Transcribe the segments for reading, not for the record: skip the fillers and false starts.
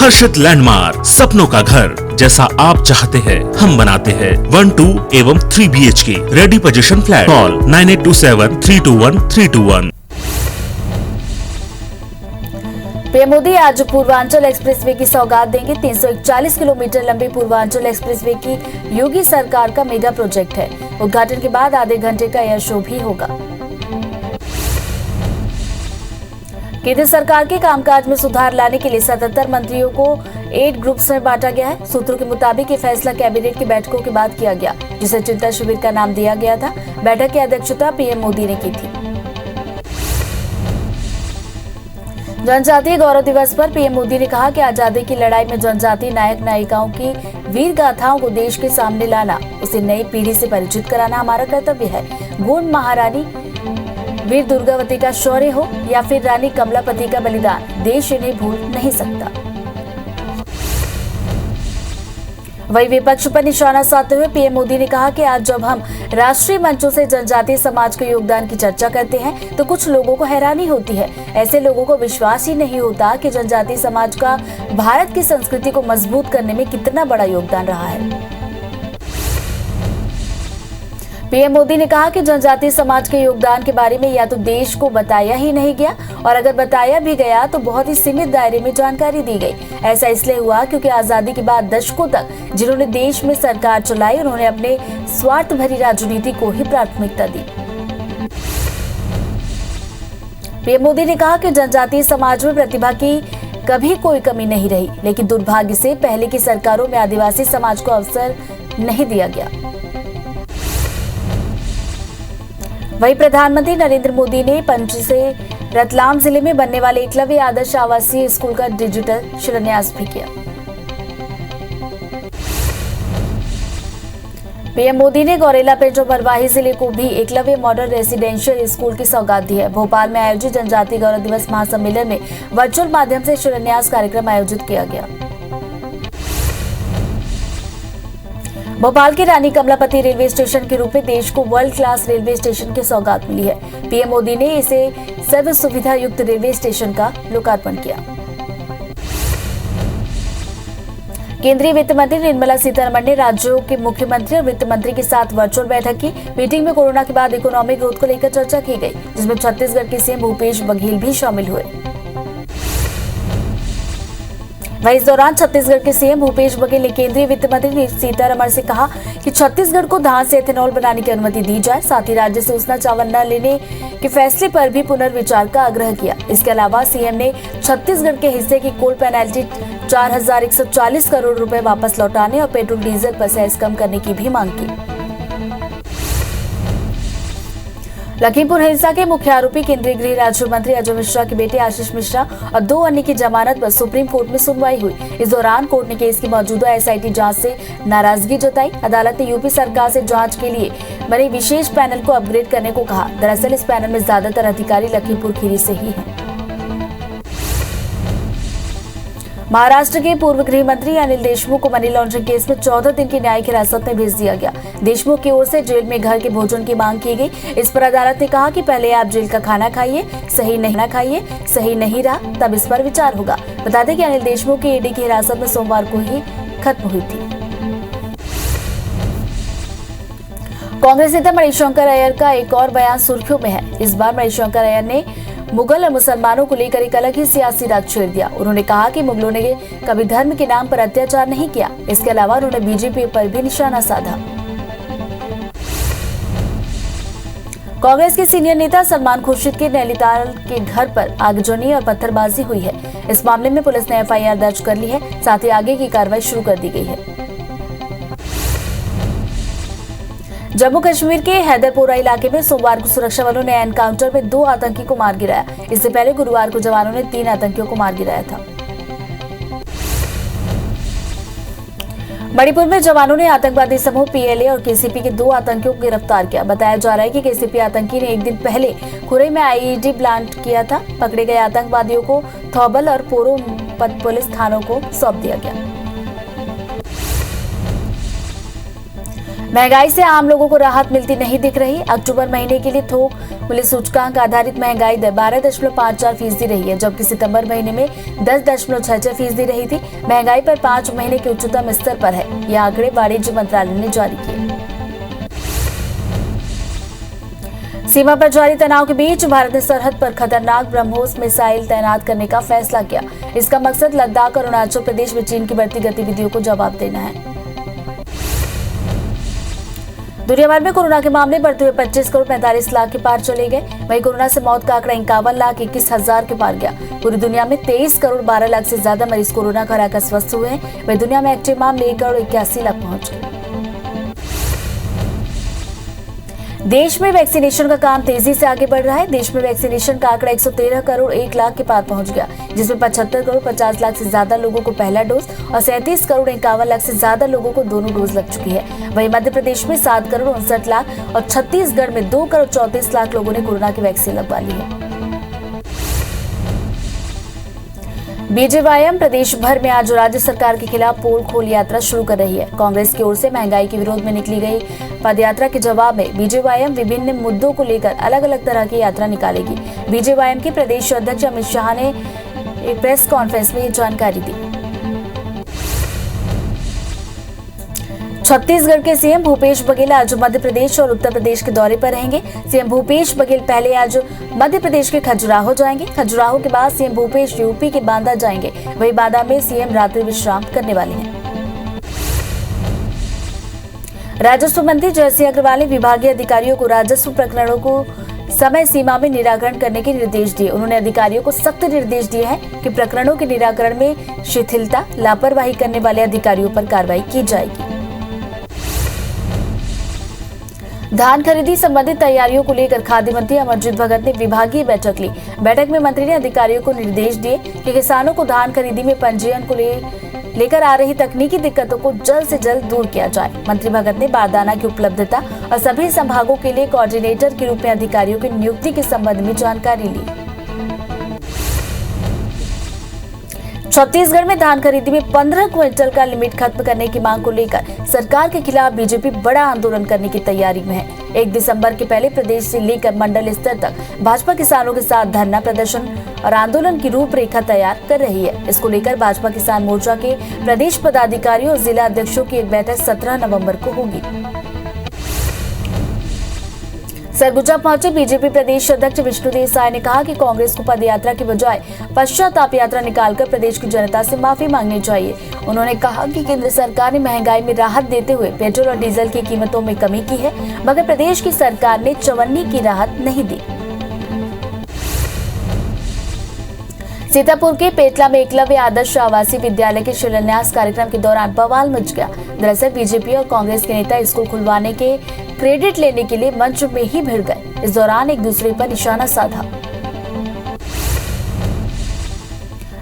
आकर्षित लैंडमार्क, सपनों का घर जैसा आप चाहते हैं हम बनाते हैं। 1, 2 एवं 3 BHK ready position flat. Call 9827321321। PM Modi आज पूर्वांचल एक्सप्रेसवे की सौगात देंगे। 341 किलोमीटर लंबी पूर्वांचल एक्सप्रेसवे की योगी सरकार का मेगा प्रोजेक्ट है। उद्घाटन के बाद आधे घंटे का एयर शो भी होगा। केंद्र सरकार के कामकाज में सुधार लाने के लिए 77 मंत्रियों को 8 ग्रुप्स में बांटा गया है। सूत्रों के मुताबिक ये फैसला कैबिनेट की बैठकों के बाद किया गया, जिसे चिंता शिविर का नाम दिया गया था। बैठक की अध्यक्षता पीएम मोदी ने की थी। जनजातीय गौरव दिवस पर पीएम मोदी ने कहा कि आजादी की लड़ाई में जनजातीय नायक नायिकाओं की वीर गाथाओं को देश के सामने लाना, उसे नई पीढ़ी से परिचित कराना हमारा कर्तव्य है। गोंड महारानी वीर दुर्गावती का शौर्य हो या फिर रानी कमलापति का बलिदान, देश इन्हें भूल नहीं सकता। वहीं विपक्ष पर निशाना साधते हुए पीएम मोदी ने कहा कि आज जब हम राष्ट्रीय मंचों से जनजातीय समाज के योगदान की चर्चा करते हैं तो कुछ लोगों को हैरानी होती है। ऐसे लोगों को विश्वास ही नहीं होता कि जनजातीय समाज का भारत की संस्कृति को मजबूत करने में कितना बड़ा योगदान रहा है। पीएम मोदी ने कहा कि जनजातीय समाज के योगदान के बारे में या तो देश को बताया ही नहीं गया, और अगर बताया भी गया तो बहुत ही सीमित दायरे में जानकारी दी गई। ऐसा इसलिए हुआ क्योंकि आजादी के बाद दशकों तक जिन्होंने देश में सरकार चलाई, उन्होंने अपने स्वार्थ भरी राजनीति को ही प्राथमिकता दी। पीएम मोदी ने कहा कि जनजातीय समाज में प्रतिभा की कभी कोई कमी नहीं रही, लेकिन दुर्भाग्य से पहले की सरकारों में आदिवासी समाज को अवसर नहीं दिया गया। वहीं प्रधानमंत्री नरेंद्र मोदी ने पणजी से रतलाम जिले में बनने वाले एकलव्य आदर्श आवासीय स्कूल का डिजिटल शिलान्यास भी किया। पीएम मोदी ने गौरेला पेंच और मरवाही जिले को भी एकलव्य मॉडल रेसिडेंशियल स्कूल की सौगात दी है। भोपाल में आयोजित जनजातीय गौरव दिवस महासम्मेलन में वर्चुअल माध्यम से शिलान्यास कार्यक्रम आयोजित किया गया। भोपाल के रानी कमलापति रेलवे स्टेशन के रूप में देश को वर्ल्ड क्लास रेलवे स्टेशन की सौगात मिली है। पीएम मोदी ने इसे सर्व सुविधा युक्त रेलवे स्टेशन का लोकार्पण किया। केंद्रीय वित्त मंत्री निर्मला सीतारमण ने राज्यों के मुख्यमंत्री और वित्त मंत्री के साथ वर्चुअल बैठक की। मीटिंग में कोरोना के बाद इकोनॉमिक ग्रोथ को लेकर चर्चा की गई, जिसमें छत्तीसगढ़ के सीएम भूपेश बघेल भी शामिल हुए। वहीं इस दौरान छत्तीसगढ़ के सीएम भूपेश बघेल ने केंद्रीय वित्त मंत्री सीतारमण से कहा कि छत्तीसगढ़ को धान से एथेनॉल बनाने की अनुमति दी जाए। साथ ही राज्य से उसना चावल न लेने के फैसले पर भी पुनर्विचार का आग्रह किया। इसके अलावा सीएम ने छत्तीसगढ़ के हिस्से की कोल पेनल्टी 4140 करोड़ रुपए वापस लौटाने और पेट्रोल डीजल पर सेस कम करने की भी मांग की। लखीमपुर हिंसा के मुख्य आरोपी केंद्रीय गृह राज्य मंत्री अजय मिश्रा के बेटे आशीष मिश्रा और 2 अन्य की जमानत पर सुप्रीम कोर्ट में सुनवाई हुई। इस दौरान कोर्ट ने केस की मौजूदा एसआईटी जांच से नाराजगी जताई। अदालत ने यूपी सरकार से जांच के लिए बने विशेष पैनल को अपग्रेड करने को कहा। दरअसल इस पैनल में ज्यादातर अधिकारी लखीमपुर खीरी से ही हैं। महाराष्ट्र के पूर्व गृह मंत्री अनिल देशमुख को मनी लॉन्ड्रिंग केस में 14 दिन की न्यायिक हिरासत में भेज दिया गया। देशमुख की ओर से जेल में घर के भोजन की मांग की गई। इस पर अदालत ने कहा कि पहले आप जेल का खाना खाइए, सही नहीं रहा तब इस पर विचार होगा। बता दें कि अनिल देशमुख की ईडी की हिरासत में सोमवार को ही खत्म हुई थी। कांग्रेस नेता मणिशंकर अय्यर का एक और बयान सुर्खियों में है। इस बार मणिशंकर अय्यर ने मुगल और मुसलमानों को लेकर एक अलग ही सियासी राग छेड़ दिया। उन्होंने कहा कि मुगलों ने कभी धर्म के नाम पर अत्याचार नहीं किया। इसके अलावा उन्होंने बीजेपी पर भी निशाना साधा। कांग्रेस के सीनियर नेता सलमान खुर्शीद के नैनीताल के घर पर आगजनी और पत्थरबाजी हुई है। इस मामले में पुलिस ने एफआईआर दर्ज कर ली है। साथ ही आगे की कार्रवाई शुरू कर दी गई है। जम्मू कश्मीर के हैदरपोरा इलाके में सोमवार को सुरक्षा बलों ने एनकाउंटर में 2 आतंकी को मार गिराया। इससे पहले गुरुवार को जवानों ने 3 आतंकियों को मार गिराया था। मणिपुर में जवानों ने आतंकवादी समूह पीएलए और केसीपी के 2 आतंकियों को गिरफ्तार किया। बताया जा रहा है कि केसीपी आतंकी ने एक दिन पहले खुरई में आईईडी प्लांट किया था। पकड़े गए आतंकवादियों को थौबल और पोरो पुलिस थानों को सौंप दिया गया। महंगाई से आम लोगों को राहत मिलती नहीं दिख रही। अक्टूबर महीने के लिए थोक मूल्य सूचकांक आधारित महंगाई दर 12.54% रही है, जबकि सितंबर महीने में 10.66% रही थी। महंगाई पर 5 महीने के उच्चतम स्तर पर है। यह आंकड़े वाणिज्य मंत्रालय ने जारी किए। सीमा पर जारी तनाव के बीच भारत ने सरहद पर खतरनाक ब्रह्मोस मिसाइल तैनात करने का फैसला किया। इसका मकसद लद्दाख और अरुणाचल प्रदेश में चीन की बढ़ती गतिविधियों को जवाब देना है। दुनिया भर में कोरोना के मामले बढ़ते हुए 25 करोड़ 45 लाख के पार चले गए। वहीं कोरोना से मौत का आंकड़ा 51,21,000 के पार गया। पूरी दुनिया में 23 करोड़ 12 लाख से ज्यादा मरीज कोरोना का हराकर स्वस्थ हुए हैं। वहीं दुनिया में एक्टिव मामले 1 करोड़ 81 लाख पहुंच गए। देश में वैक्सीनेशन का काम तेजी से आगे बढ़ रहा है। देश में वैक्सीनेशन का आंकड़ा 113 करोड़ 1 लाख के पार पहुंच गया, जिसमें 75 करोड़ 50 लाख से ज्यादा लोगों को पहला डोज और 37 करोड़ 51 लाख से ज्यादा लोगों को दोनों डोज लग चुकी है। वहीं मध्य प्रदेश में 7 करोड़ 59 लाख और छत्तीसगढ़ में 2 करोड़ 34 लाख लोगों ने कोरोना की वैक्सीन लगवा ली है। बीजेवाईएम प्रदेश भर में आज राज्य सरकार के खिलाफ पोल खोल यात्रा शुरू कर रही है। कांग्रेस की ओर से महंगाई के विरोध में निकली गई पदयात्रा के जवाब में बीजेवाईएम विभिन्न मुद्दों को लेकर अलग अलग तरह की यात्रा निकालेगी। बीजेवाईएम के प्रदेश अध्यक्ष अमित शाह ने एक प्रेस कॉन्फ्रेंस में ये जानकारी दी। छत्तीसगढ़ के सीएम भूपेश बघेल आज मध्य प्रदेश और उत्तर प्रदेश के दौरे पर रहेंगे। सीएम भूपेश बघेल पहले आज मध्य प्रदेश के खजुराहो जाएंगे। खजुराहो के बाद सीएम भूपेश यूपी के बांदा जाएंगे। वहीं बांदा में सीएम रात्रि विश्राम करने वाले हैं। राजस्व मंत्री जयसिंह अग्रवाल ने विभागीय अधिकारियों को राजस्व प्रकरणों को समय सीमा में निराकरण करने के निर्देश दिए। उन्होंने अधिकारियों को सख्त निर्देश दिए हैं कि प्रकरणों के निराकरण में शिथिलता, लापरवाही करने वाले अधिकारियों पर कार्रवाई की जाएगी। धान खरीदी संबंधित तैयारियों को लेकर खाद्य मंत्री अमरजीत भगत ने विभागीय बैठक ली। बैठक में मंत्री ने अधिकारियों को निर्देश दिए कि किसानों को धान खरीदी में पंजीयन को लेकर आ रही तकनीकी दिक्कतों को जल्द से जल्द दूर किया जाए। मंत्री भगत ने बारदाना की उपलब्धता और सभी संभागों के लिए कोऑर्डिनेटर के रूप में अधिकारियों की नियुक्ति के संबंध में जानकारी ली। छत्तीसगढ़ में धान खरीदी में 15 क्विंटल का लिमिट खत्म करने की मांग को लेकर सरकार के खिलाफ बीजेपी बड़ा आंदोलन करने की तैयारी में है। 1 दिसंबर के पहले प्रदेश से लेकर मंडल स्तर तक भाजपा किसानों के साथ धरना प्रदर्शन और आंदोलन की रूपरेखा तैयार कर रही है। इसको लेकर भाजपा किसान मोर्चा के प्रदेश पदाधिकारियों और जिला अध्यक्षों की एक बैठक 17 नवम्बर को होगी। सरगुजा पहुंचे बीजेपी प्रदेश अध्यक्ष विष्णु देसाई ने कहा कि कांग्रेस को पदयात्रा की बजाय पश्चाताप यात्रा निकालकर प्रदेश की जनता से माफी मांगनी चाहिए। उन्होंने कहा कि केंद्र सरकार ने महंगाई में राहत देते हुए पेट्रोल और डीजल की कीमतों में कमी की है, मगर प्रदेश की सरकार ने चवन्नी की राहत नहीं दी। सीतापुर के पेटला में एकलव्य आदर्श आवासीय विद्यालय के शिलान्यास कार्यक्रम के दौरान बवाल मच गया। दरअसल बीजेपी और कांग्रेस के नेता स्कूल खुलवाने के क्रेडिट लेने के लिए मंच में ही भिड़ गए। इस दौरान एक दूसरे पर निशाना साधा।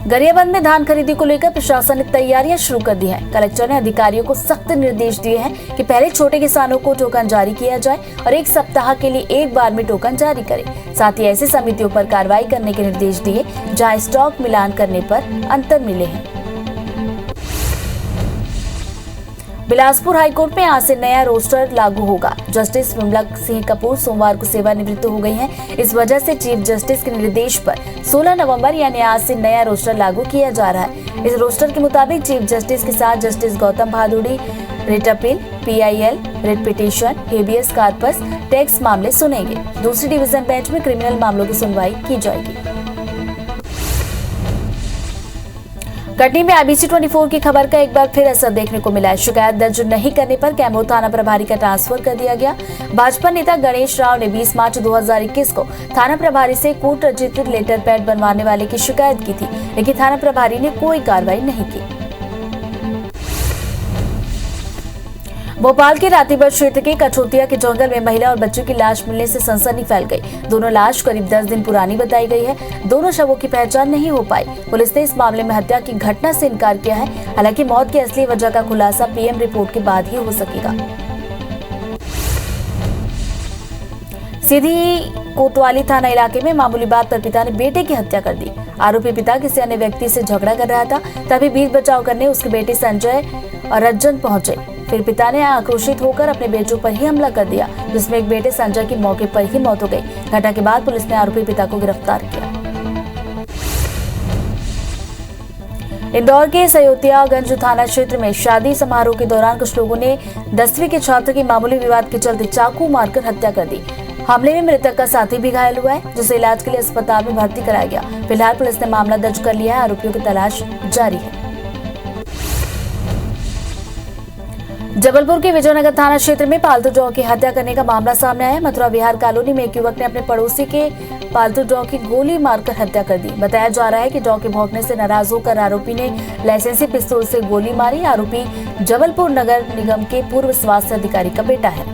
गरियाबंद में धान खरीदी को लेकर प्रशासन ने तैयारियां शुरू कर दी हैं। कलेक्टर ने अधिकारियों को सख्त निर्देश दिए हैं कि पहले छोटे किसानों को टोकन जारी किया जाए और 1 सप्ताह के लिए एक बार में टोकन जारी करें। साथ ही ऐसी समितियों पर कार्रवाई करने के निर्देश दिए जहां स्टॉक मिलान करने पर अंतर मिले हैं। बिलासपुर हाईकोर्ट में आज से नया रोस्टर लागू होगा। जस्टिस विमला सिंह कपूर सोमवार को सेवानिवृत्त हो गई हैं। इस वजह से चीफ जस्टिस के निर्देश पर 16 नवंबर यानी आज से नया रोस्टर लागू किया जा रहा है। इस रोस्टर के मुताबिक चीफ जस्टिस के साथ justice Gautam Bhaduri writ appeal, PIL, writ petition, habeas corpus, tax मामले सुनेंगे। दूसरी डिवीजन बेंच में क्रिमिनल मामलों की सुनवाई की जाएगी। कटनी में IBC 24 की खबर का एक बार फिर असर देखने को मिला है। शिकायत दर्ज नहीं करने पर कैमूर थाना प्रभारी का ट्रांसफर कर दिया गया। भाजपा नेता गणेश राव ने 20 मार्च 2021 को थाना प्रभारी से कूट रचित लेटर पैड बनवाने वाले की शिकायत की थी, लेकिन थाना प्रभारी ने कोई कार्रवाई नहीं की। भोपाल के रातीबड़ क्षेत्र के कठोतिया के जंगल में महिला और बच्चे की लाश मिलने से सनसनी फैल गई। दोनों लाश करीब 10 दिन पुरानी बताई गई है। दोनों शवों की पहचान नहीं हो पाई। पुलिस ने इस मामले में हत्या की घटना से इनकार किया है। हालांकि मौत की असली वजह का खुलासा PM रिपोर्ट के बाद ही हो सकेगा। सीधी कोतवाली थाना इलाके में मामूली बात पर पिता ने बेटे की हत्या कर दी। आरोपी पिता किसी अन्य व्यक्ति से झगड़ा कर रहा था, तभी बीच बचाव करने उसके बेटे संजय और रज्जन पहुंचे। फिर पिता ने आक्रोशित होकर अपने बेटों पर ही हमला कर दिया, जिसमें एक बेटे संजय की मौके पर ही मौत हो गई। घटना के बाद पुलिस ने आरोपी पिता को गिरफ्तार किया। इंदौर के सयोतियागंज थाना क्षेत्र में शादी समारोह के दौरान कुछ लोगों ने 10वीं के छात्र की मामूली विवाद के चलते चाकू मारकर हत्या कर दी। हमले में मृतक का साथी भी घायल हुआ है, जिसे इलाज के लिए अस्पताल में भर्ती कराया गया। फिलहाल पुलिस ने मामला दर्ज कर लिया है, आरोपियों की तलाश जारी है। जबलपुर के विजयनगर थाना क्षेत्र में पालतू डॉग की हत्या करने का मामला सामने आया। मथुरा विहार कॉलोनी में एक युवक ने अपने पड़ोसी के पालतू डॉग की गोली मारकर हत्या कर दी। बताया जा रहा है कि डॉग के भौंकने से नाराज होकर आरोपी ने लाइसेंसी पिस्तौल से गोली मारी। आरोपी जबलपुर नगर निगम के पूर्व स्वास्थ्य अधिकारी का बेटा है।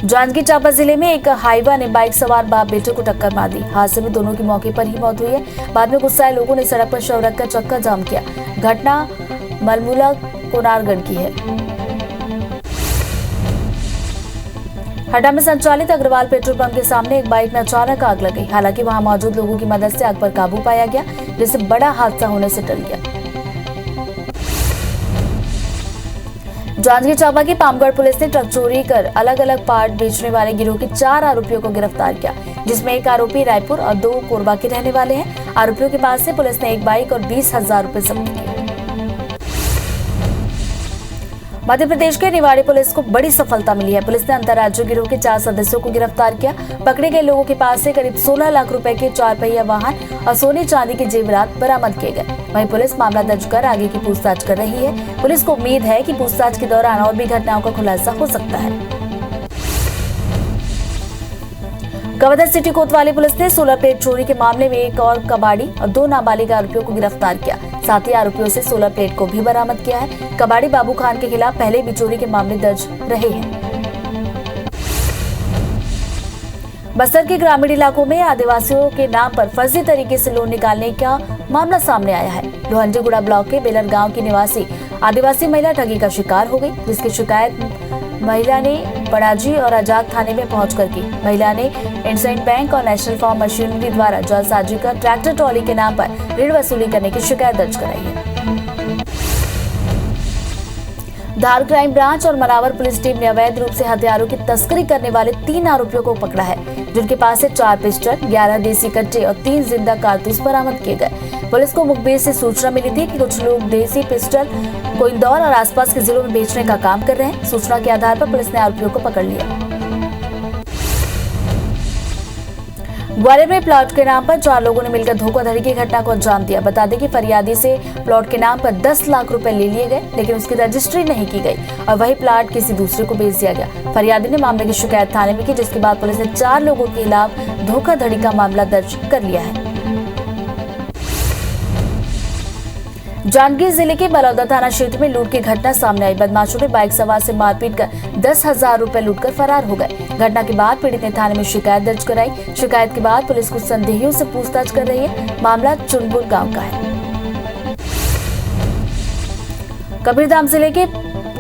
जांजगीर चांपा जिले में एक हाईवा ने बाइक सवार बाप बेटे को टक्कर मार दी। हादसे में दोनों की मौके पर ही मौत हुई है। बाद में गुस्साए लोगों ने सड़क पर शव रखकर चक्का जाम किया। घटना मलमूला कोनारगढ़ की है। हटा में संचालित अग्रवाल पेट्रोल पंप के सामने एक बाइक में अचानक आग लग गई। हालांकि वहां मौजूद लोगों की मदद से आग पर काबू पाया गया, जिससे बड़ा हादसा होने से टल गया। जांजगीर चांपा की पामगढ़ पुलिस ने ट्रक चोरी कर अलग अलग पार्ट बेचने वाले गिरोह के 4 आरोपियों को गिरफ्तार किया, जिसमें एक आरोपी रायपुर और 2 कोरबा के रहने वाले हैं। आरोपियों के पास से पुलिस ने एक बाइक और 20,000 रुपए जब्त किए। मध्य प्रदेश के निवाड़ी पुलिस को बड़ी सफलता मिली है। पुलिस ने अंतर्राज्यीय गिरोह के 4 सदस्यों को गिरफ्तार किया। पकड़े गए लोगों के पास से करीब 16 लाख रुपए के 4 पहिया वाहन और सोने चांदी के जेवरात बरामद किए गए। वहीं पुलिस मामला दर्ज कर आगे की पूछताछ कर रही है। पुलिस को उम्मीद है कि पूछताछ के दौरान और भी घटनाओं का खुलासा हो सकता है। कवर्धा सिटी कोतवाली पुलिस ने सोलर प्लेट चोरी के मामले में एक और कबाड़ी और 2 नाबालिग आरोपियों को गिरफ्तार किया। साथ ही आरोपियों से सोलर प्लेट को भी बरामद किया है। कबाड़ी बाबू खान के खिलाफ पहले भी चोरी के मामले दर्ज रहे हैं। बस्तर के ग्रामीण इलाकों में आदिवासियों के नाम पर फर्जी तरीके से लोन निकालने का मामला सामने आया है। लोहंडीगुड़ा ब्लॉक के बेलर गांव की निवासी आदिवासी महिला ठगी का शिकार हो गई, जिसकी शिकायत महिला ने पड़ाजी और आजाद थाने में पहुंचकर की। महिला ने इंडसइंड बैंक और नेशनल फार्म मशीनरी द्वारा जालसाजी कर ट्रैक्टर ट्रॉली के नाम पर ऋण वसूली करने की शिकायत दर्ज कराई है। धार क्राइम ब्रांच और मनावर पुलिस टीम ने अवैध रूप से हथियारों की तस्करी करने वाले 3 आरोपियों को पकड़ा है, जिनके पास से 4 पिस्टल, 11 देसी कट्टे और 3 जिंदा कारतूस बरामद किए गए। पुलिस को मुखबिर से सूचना मिली थी कि कुछ लोग देसी पिस्टल को इंदौर और आसपास के जिलों में बेचने का काम कर रहे हैं। सूचना के आधार पर पुलिस ने आरोपियों को पकड़ लिया। ग्वालियर में प्लॉट के नाम पर 4 लोगों ने मिलकर धोखाधड़ी की घटना को अंजाम दिया। बता दें कि फरियादी से प्लॉट के नाम पर 10 लाख रुपए ले लिए गए, लेकिन उसकी रजिस्ट्री नहीं की गई और वही प्लॉट किसी दूसरे को बेच दिया गया। फरियादी ने मामले की शिकायत थाने में की, जिसके बाद पुलिस ने 4 लोगों के खिलाफ धोखाधड़ी का मामला दर्ज कर लिया है। जांजगीर जिले के बलौदा थाना क्षेत्र में लूट की घटना सामने आई। बदमाशों ने बाइक सवार से मारपीट कर 10,000 रुपए लूटकर फरार हो गए। घटना के बाद पीड़ित ने थाने में शिकायत दर्ज कराई। शिकायत के बाद पुलिस कुछ संदेहियों से पूछताछ कर रही है। मामला चुनपुर गांव का है। कबीरधाम जिले के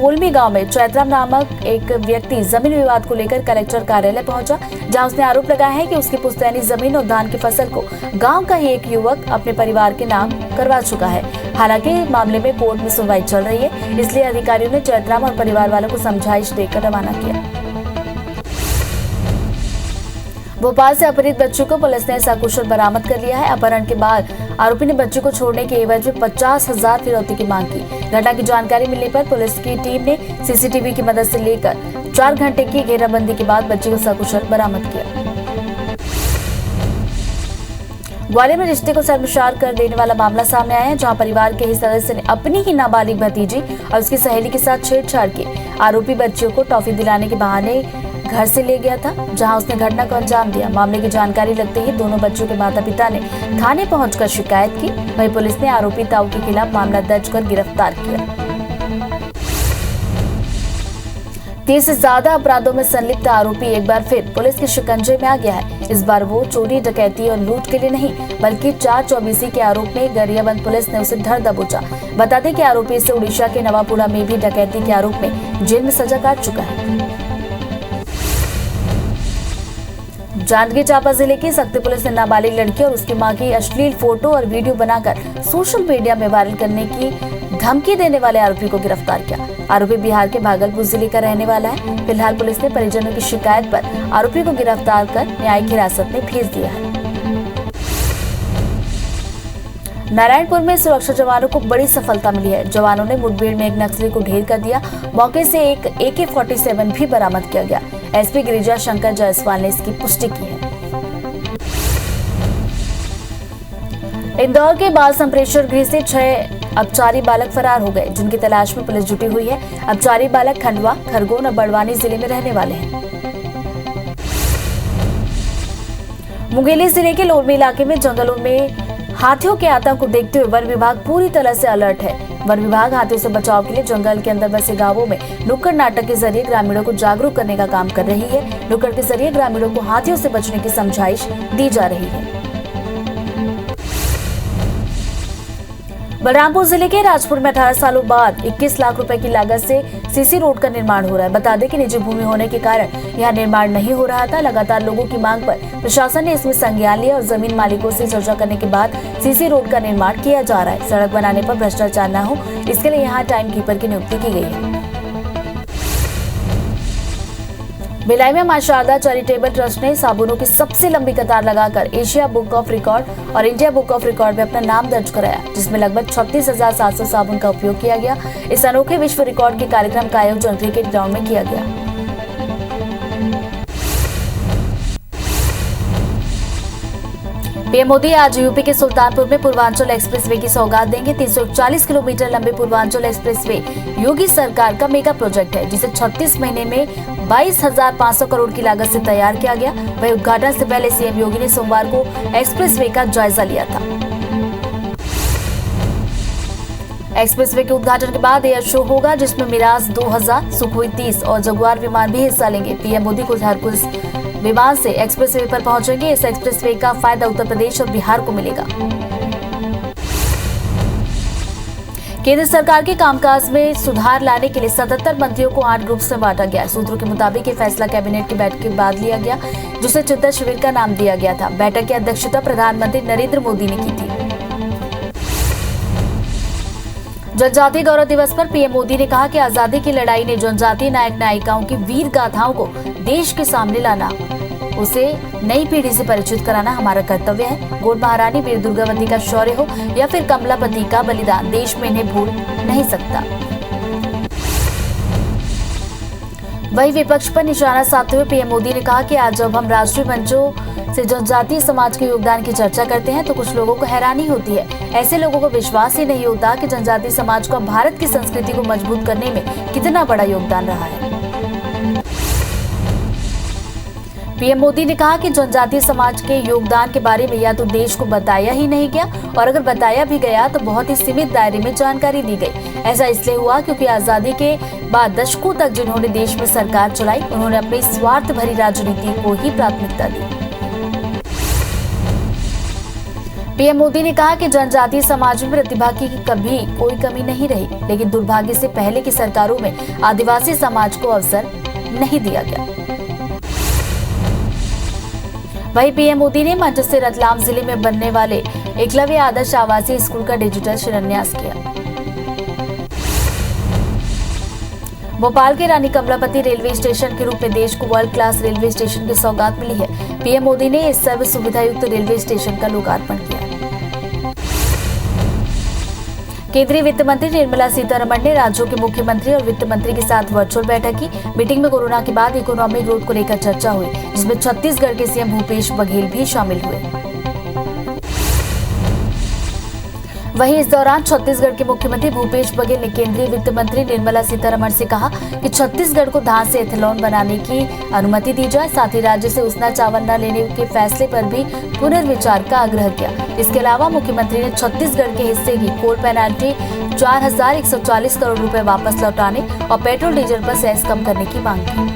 पोलमी गांव में चैत्राम नामक एक व्यक्ति जमीन विवाद को लेकर कलेक्टर कार्यालय पहुंचा, जहां उसने आरोप लगाया है कि उसकी पुश्तैनी जमीन और धान की फसल को गांव का ही एक युवक अपने परिवार के नाम करवा चुका है। हालांकि मामले में कोर्ट में सुनवाई चल रही है, इसलिए अधिकारियों ने चैत्राम और परिवार वालों को समझाइश देकर रवाना किया। भोपाल से अपहृत बच्ची को पुलिस ने सकुशल बरामद कर लिया है। अपहरण के बाद आरोपी ने बच्ची को छोड़ने के एवज में 50,000 फिरौती की मांग की। घटना की जानकारी मिलने पर पुलिस की टीम ने सीसीटीवी की मदद से लेकर 4 घंटे की घेराबंदी के बाद बच्ची को सकुशल बरामद किया। ग्वालियर में रिश्ते को शर्मसार कर देने वाला मामला सामने आया है, जहां परिवार के ही सदस्य ने अपनी ही नाबालिग भतीजी और उसकी सहेली के साथ छेड़छाड़ की। आरोपी बच्चियों को टॉफी दिलाने के बहाने घर से ले गया था, जहां उसने घटना को अंजाम दिया। मामले की जानकारी लगते ही दोनों बच्चों के माता पिता ने थाने पहुंचकर शिकायत की। वहीं पुलिस ने आरोपी ताऊ के खिलाफ मामला दर्ज कर गिरफ्तार किया। 30 से ज्यादा अपराधों में संलिप्त आरोपी एक बार फिर पुलिस के शिकंजे में आ गया है। इस बार वो चोरी, डकैती और लूट के लिए नहीं, बल्कि 424 के आरोप में गरियाबंद पुलिस ने उसे धर दबोचा। बता दें कि आरोपी इसे उड़ीसा के नवापुरा में भी डकैती के आरोप में जेल में सजा काट चुका है। जांजगीर चांपा जिले की सक्ती पुलिस ने नाबालिग लड़की और उसकी मां की अश्लील फोटो और वीडियो बनाकर सोशल मीडिया में वायरल करने की धमकी देने वाले आरोपी को गिरफ्तार किया। आरोपी बिहार के भागलपुर जिले का रहने वाला है। फिलहाल पुलिस ने परिजनों की शिकायत पर आरोपी को गिरफ्तार कर न्यायिक हिरासत में भेज दिया है। नारायणपुर में सुरक्षा जवानों को बड़ी सफलता मिली है। जवानों ने मुठभेड़ में एक नक्सली को ढेर कर दिया। मौके से एक AK-47 भी बरामद किया गया। SP गिरिजा शंकर जायसवाल ने इसकी पुष्टि की है। इंदौर के बाल संप्रेषण गृह से 6 अपचारी बालक फरार हो गए, जिनकी तलाश में पुलिस जुटी हुई है। अपचारी बालक खंडवा, खरगोन और बड़वानी जिले में रहने वाले हैं। मुंगेली जिले के लोरमी इलाके में जंगलों में हाथियों के आतंक को देखते हुए वन विभाग पूरी तरह से अलर्ट है। वन विभाग हाथियों से बचाव के लिए जंगल के अंदर बसे गांवों में नुक्कड़ नाटक के जरिए ग्रामीणों को जागरूक करने का काम कर रही है। नुक्कड़ के जरिए ग्रामीणों को हाथियों से बचने की समझाइश दी जा रही है। बलरामपुर जिले के राजपुर में 18 सालों बाद 21 लाख रुपए की लागत से CC रोड का निर्माण हो रहा है। बता दें कि निजी भूमि होने के कारण यह निर्माण नहीं हो रहा था। लगातार लोगों की मांग पर प्रशासन ने इसमें संज्ञान लिया और जमीन मालिकों से चर्चा करने के बाद CC रोड का निर्माण किया जा रहा है। सड़क बनाने पर भ्रष्टाचार न हो, इसके लिए यहाँ टाइम कीपर की नियुक्ति की गई है। भिलाई में मां शारदा चैरिटेबल ट्रस्ट ने साबुनों की सबसे लंबी कतार लगाकर एशिया बुक ऑफ रिकॉर्ड और इंडिया बुक ऑफ रिकॉर्ड में अपना नाम दर्ज कराया, जिसमें लगभग 36,700 साबुन का उपयोग किया गया। इस अनोखे विश्व रिकॉर्ड के कार्यक्रम का आयोजन क्रिकेट ग्राउंड में किया गया। पीएम मोदी आज यूपी के सुल्तानपुर में पूर्वांचल एक्सप्रेसवे की सौगात देंगे। 340 किलोमीटर लंबे पूर्वांचल एक्सप्रेसवे योगी सरकार का मेगा प्रोजेक्ट है, जिसे 36 महीने में 22,500 करोड़ की लागत से तैयार किया गया। वहीं उद्घाटन से पहले सीएम योगी ने सोमवार को एक्सप्रेसवे का जायजा लिया था। एक्सप्रेसवे के उद्घाटन के बाद एयर शो होगा, जिसमें मिराज 2000, सुखोई 30 और जगुआर विमान भी हिस्सा लेंगे। पीएम मोदी को हरकुल विमान से एक्सप्रेसवे पर पहुंचेंगे। इस एक्सप्रेसवे का फायदा उत्तर प्रदेश और बिहार को मिलेगा। केंद्र सरकार के कामकाज में सुधार लाने के लिए 77 मंत्रियों को 8 ग्रुप्स में बांटा गया। सूत्रों के मुताबिक ये फैसला कैबिनेट की बैठक के बाद लिया गया, जिसे चिंतन शिविर का नाम दिया गया था। बैठक की अध्यक्षता प्रधानमंत्री नरेंद्र मोदी ने की थी। जनजातीय गौरव दिवस पर पीएम मोदी ने कहा कि आजादी की लड़ाई ने जनजातीय नायक नायिकाओं की वीर गाथाओं को देश के सामने लाना, उसे नई पीढ़ी से परिचित कराना हमारा कर्तव्य है। गोंड महारानी वीर दुर्गावती का शौर्य हो या फिर कमलापति का बलिदान, देश में इन्हें भूल नहीं सकता। वही विपक्ष पर निशाना साधते हुए पीएम मोदी ने कहा कि आज जब हम राष्ट्रीय मंचों से जनजातीय समाज के योगदान की चर्चा करते हैं तो कुछ लोगों को हैरानी होती है। ऐसे लोगों को विश्वास ही नहीं होता कि जनजातीय समाज का भारत की संस्कृति को मजबूत करने में कितना बड़ा योगदान रहा है। पीएम मोदी ने कहा कि जनजातीय समाज के योगदान के बारे में या तो देश को बताया ही नहीं गया, और अगर बताया भी गया तो बहुत ही सीमित दायरे में जानकारी दी गई। ऐसा इसलिए हुआ क्योंकि आजादी के बाद दशकों तक जिन्होंने देश में सरकार चलाई, उन्होंने अपनी स्वार्थ भरी राजनीति को ही प्राथमिकता दी। पीएम मोदी ने कहा कि जनजातीय समाज में प्रतिभा की कभी कोई कमी नहीं रही, लेकिन दुर्भाग्य से पहले की सरकारों में आदिवासी समाज को अवसर नहीं दिया गया। वहीं पीएम मोदी ने मंच से रतलाम जिले में बनने वाले एकलव्य आदर्श आवासीय स्कूल का डिजिटल शिलान्यास किया। भोपाल के रानी कमलापति रेलवे स्टेशन के रूप में देश को वर्ल्ड क्लास रेलवे स्टेशन की सौगात मिली है। पीएम मोदी ने इस सर्व सुविधा युक्त रेलवे स्टेशन का लोकार्पण किया। केंद्रीय वित्त मंत्री निर्मला सीतारमण ने राज्यों के मुख्यमंत्री और वित्त मंत्री के साथ वर्चुअल बैठक की। मीटिंग में कोरोना के बाद इकोनॉमिक ग्रोथ को लेकर चर्चा हुई, जिसमें छत्तीसगढ़ के सीएम भूपेश बघेल भी शामिल हुए। वहीं इस दौरान छत्तीसगढ़ के मुख्यमंत्री भूपेश बघेल ने केंद्रीय वित्त मंत्री निर्मला सीतारमण से कहा कि छत्तीसगढ़ को धान से एथेनॉल बनाने की अनुमति दी जाए। साथ ही राज्य से उसना चावल न लेने के फैसले पर भी पुनर्विचार का आग्रह किया। इसके अलावा मुख्यमंत्री ने छत्तीसगढ़ के हिस्से की कोल पेनाल्टी 4,140 करोड़ रुपए वापस लौटाने और पेट्रोल डीजल पर सेस कम करने की मांग की।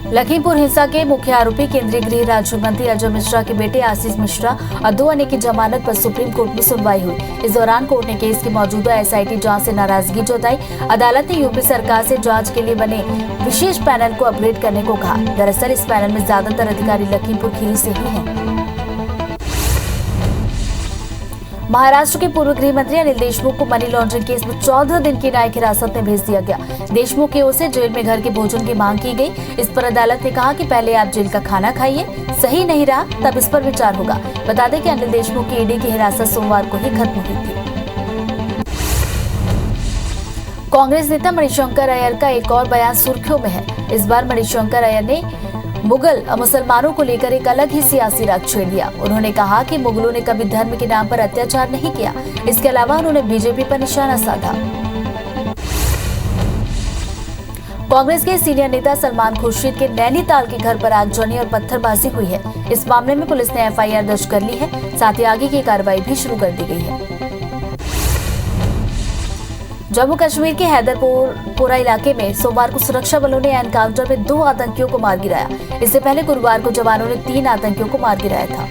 लखीमपुर हिंसा के मुख्य आरोपी केंद्रीय गृह राज्य मंत्री अजय मिश्रा के बेटे आशीष मिश्रा और 2 अन्य की जमानत पर सुप्रीम कोर्ट में सुनवाई हुई। इस दौरान कोर्ट ने केस की मौजूदा SIT जांच से नाराजगी जताई। अदालत ने यूपी सरकार से जांच के लिए बने विशेष पैनल को अपग्रेड करने को कहा। दरअसल इस पैनल में ज्यादातर अधिकारी लखीमपुर खीरी से ही हैं। महाराष्ट्र के पूर्व गृह मंत्री अनिल देशमुख को मनी लॉन्ड्रिंग केस में 14 दिन की न्यायिक हिरासत में भेज दिया गया। देशमुख की ओर से जेल में घर के भोजन की मांग की गई। इस पर अदालत ने कहा कि पहले आप जेल का खाना खाइए, सही नहीं रहा तब इस पर विचार होगा। बता दें कि अनिल देशमुख की ईडी की हिरासत सोमवार को ही खत्म हुई थी। कांग्रेस नेता मणिशंकर अय्यर का एक और बयान सुर्खियों में है। इस बार मणिशंकर अय्यर ने मुगल मुसलमानों को लेकर एक अलग ही सियासी राग छेड़ दिया। उन्होंने कहा कि मुगलों ने कभी धर्म के नाम पर अत्याचार नहीं किया। इसके अलावा उन्होंने बीजेपी पर निशाना साधा। कांग्रेस के सीनियर नेता सलमान खुर्शीद के नैनीताल के घर पर आगजनी और पत्थरबाजी हुई है। इस मामले में पुलिस ने एफआईआर दर्ज कर ली है, साथ ही आगे की कार्रवाई भी शुरू कर दी गई है। जम्मू कश्मीर के हैदरपोरा इलाके में सोमवार को सुरक्षा बलों ने एनकाउंटर में 2 आतंकियों को मार गिराया। इससे पहले गुरुवार को जवानों ने 3 आतंकियों को मार गिराया था।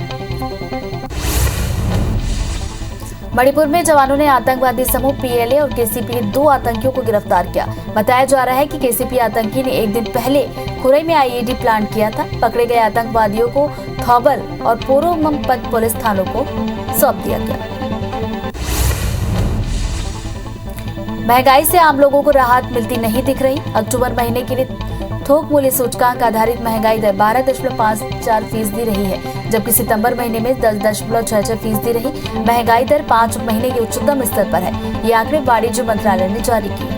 मणिपुर में जवानों ने आतंकवादी समूह पीएलए और केसीपी के 2 आतंकियों को गिरफ्तार किया। बताया जा रहा है कि केसीपी आतंकी ने एक दिन पहले खुरई में आईईडी प्लांट किया था। पकड़े गए आतंकवादियों को थौबल और पोरोमपत पुलिस थानों को सौंप दिया गया। महंगाई से आम लोगों को राहत मिलती नहीं दिख रही। अक्टूबर महीने के लिए थोक मूल्य सूचकांक आधारित महंगाई दर 12.54% रही है, जबकि सितंबर महीने में 10.66% रही। महंगाई दर 5 महीने के उच्चतम स्तर पर है। ये आंकड़े वाणिज्य मंत्रालय ने जारी किए।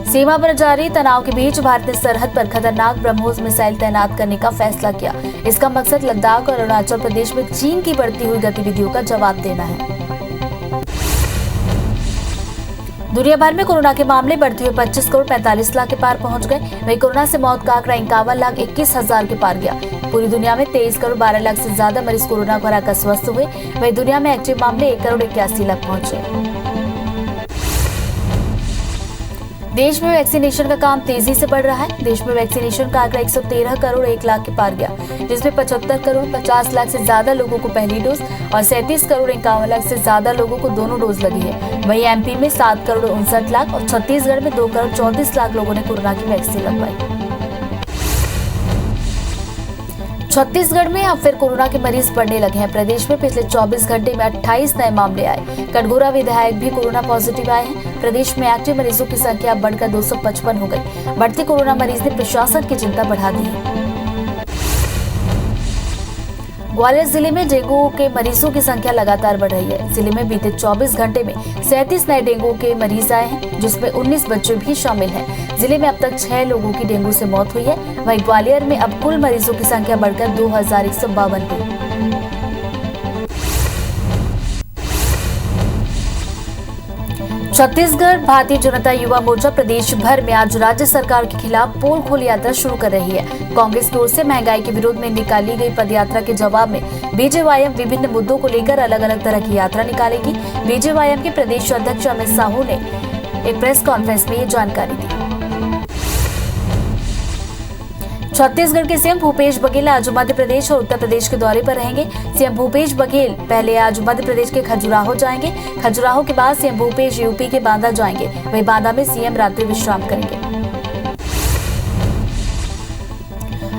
सीमा पर जारी तनाव के बीच भारत ने सरहद पर खतरनाक ब्रह्मोस मिसाइल तैनात करने का फैसला किया। इसका मकसद लद्दाख और अरुणाचल प्रदेश में चीन की बढ़ती हुई गतिविधियों का जवाब देना है। दुनिया भर में कोरोना के मामले बढ़ते हुए 25 करोड़ 45 लाख के पार पहुंच गए। वहीं कोरोना से मौत का आंकड़ा 51,21,000 के पार गया। पूरी दुनिया में 23 करोड़ 12 लाख से ज्यादा मरीज कोरोना को हराकर स्वस्थ हुए। वहीं दुनिया में एक्टिव मामले 1 करोड़ 81 लाख पहुंचे। देश में वैक्सीनेशन का काम तेजी से बढ़ रहा है। देश में वैक्सीनेशन का आंकड़ा 113 करोड़ 1 लाख के पार गया, जिसमें 75 करोड़ 50 लाख से ज्यादा लोगों को पहली डोज और 37 करोड़ 51 लाख से ज्यादा लोगों को दोनों डोज लगी है। वहीं एमपी में 7 करोड़ 59 लाख और छत्तीसगढ़ में 2 करोड़ 34 लाख लोगों ने कोरोना की वैक्सीन लगवाई। छत्तीसगढ़ में अब फिर कोरोना के मरीज बढ़ने लगे हैं। प्रदेश में पिछले 24 घंटे में 28 नए मामले आए। कटघोरा विधायक भी कोरोना पॉजिटिव आए हैं। प्रदेश में एक्टिव मरीजों की संख्या बढ़कर 255 हो गई। बढ़ते कोरोना मरीज ने प्रशासन की चिंता बढ़ा दी है। ग्वालियर जिले में डेंगू के मरीजों की संख्या लगातार बढ़ रही है। जिले में बीते 24 घंटे में 37 नए डेंगू के मरीज आए हैं, जिसमें 19 बच्चे भी शामिल हैं। जिले में अब तक 6 लोगों की डेंगू से मौत हुई है। वहीं ग्वालियर में अब कुल मरीजों की संख्या बढ़कर 2152 हुई। छत्तीसगढ़ भारतीय जनता युवा मोर्चा प्रदेश भर में आज राज्य सरकार के खिलाफ पोल खोल यात्रा शुरू कर रही है। कांग्रेस की ओर से महंगाई के विरोध में निकाली गई पदयात्रा के जवाब में बीजेवाईएम विभिन्न मुद्दों को लेकर अलग अलग तरह की यात्रा निकालेगी। बीजेवाईएम के प्रदेश अध्यक्ष अमित साहू ने एक प्रेस कॉन्फ्रेंस में ये जानकारी दी। छत्तीसगढ़ के सीएम भूपेश बघेल आज मध्य प्रदेश और उत्तर प्रदेश के दौरे पर रहेंगे। सीएम भूपेश बघेल पहले आज मध्य प्रदेश के खजुराहो जाएंगे। खजुराहो के बाद सीएम भूपेश यूपी के बांदा जाएंगे। वहीं बांदा में सीएम रात्रि विश्राम करेंगे।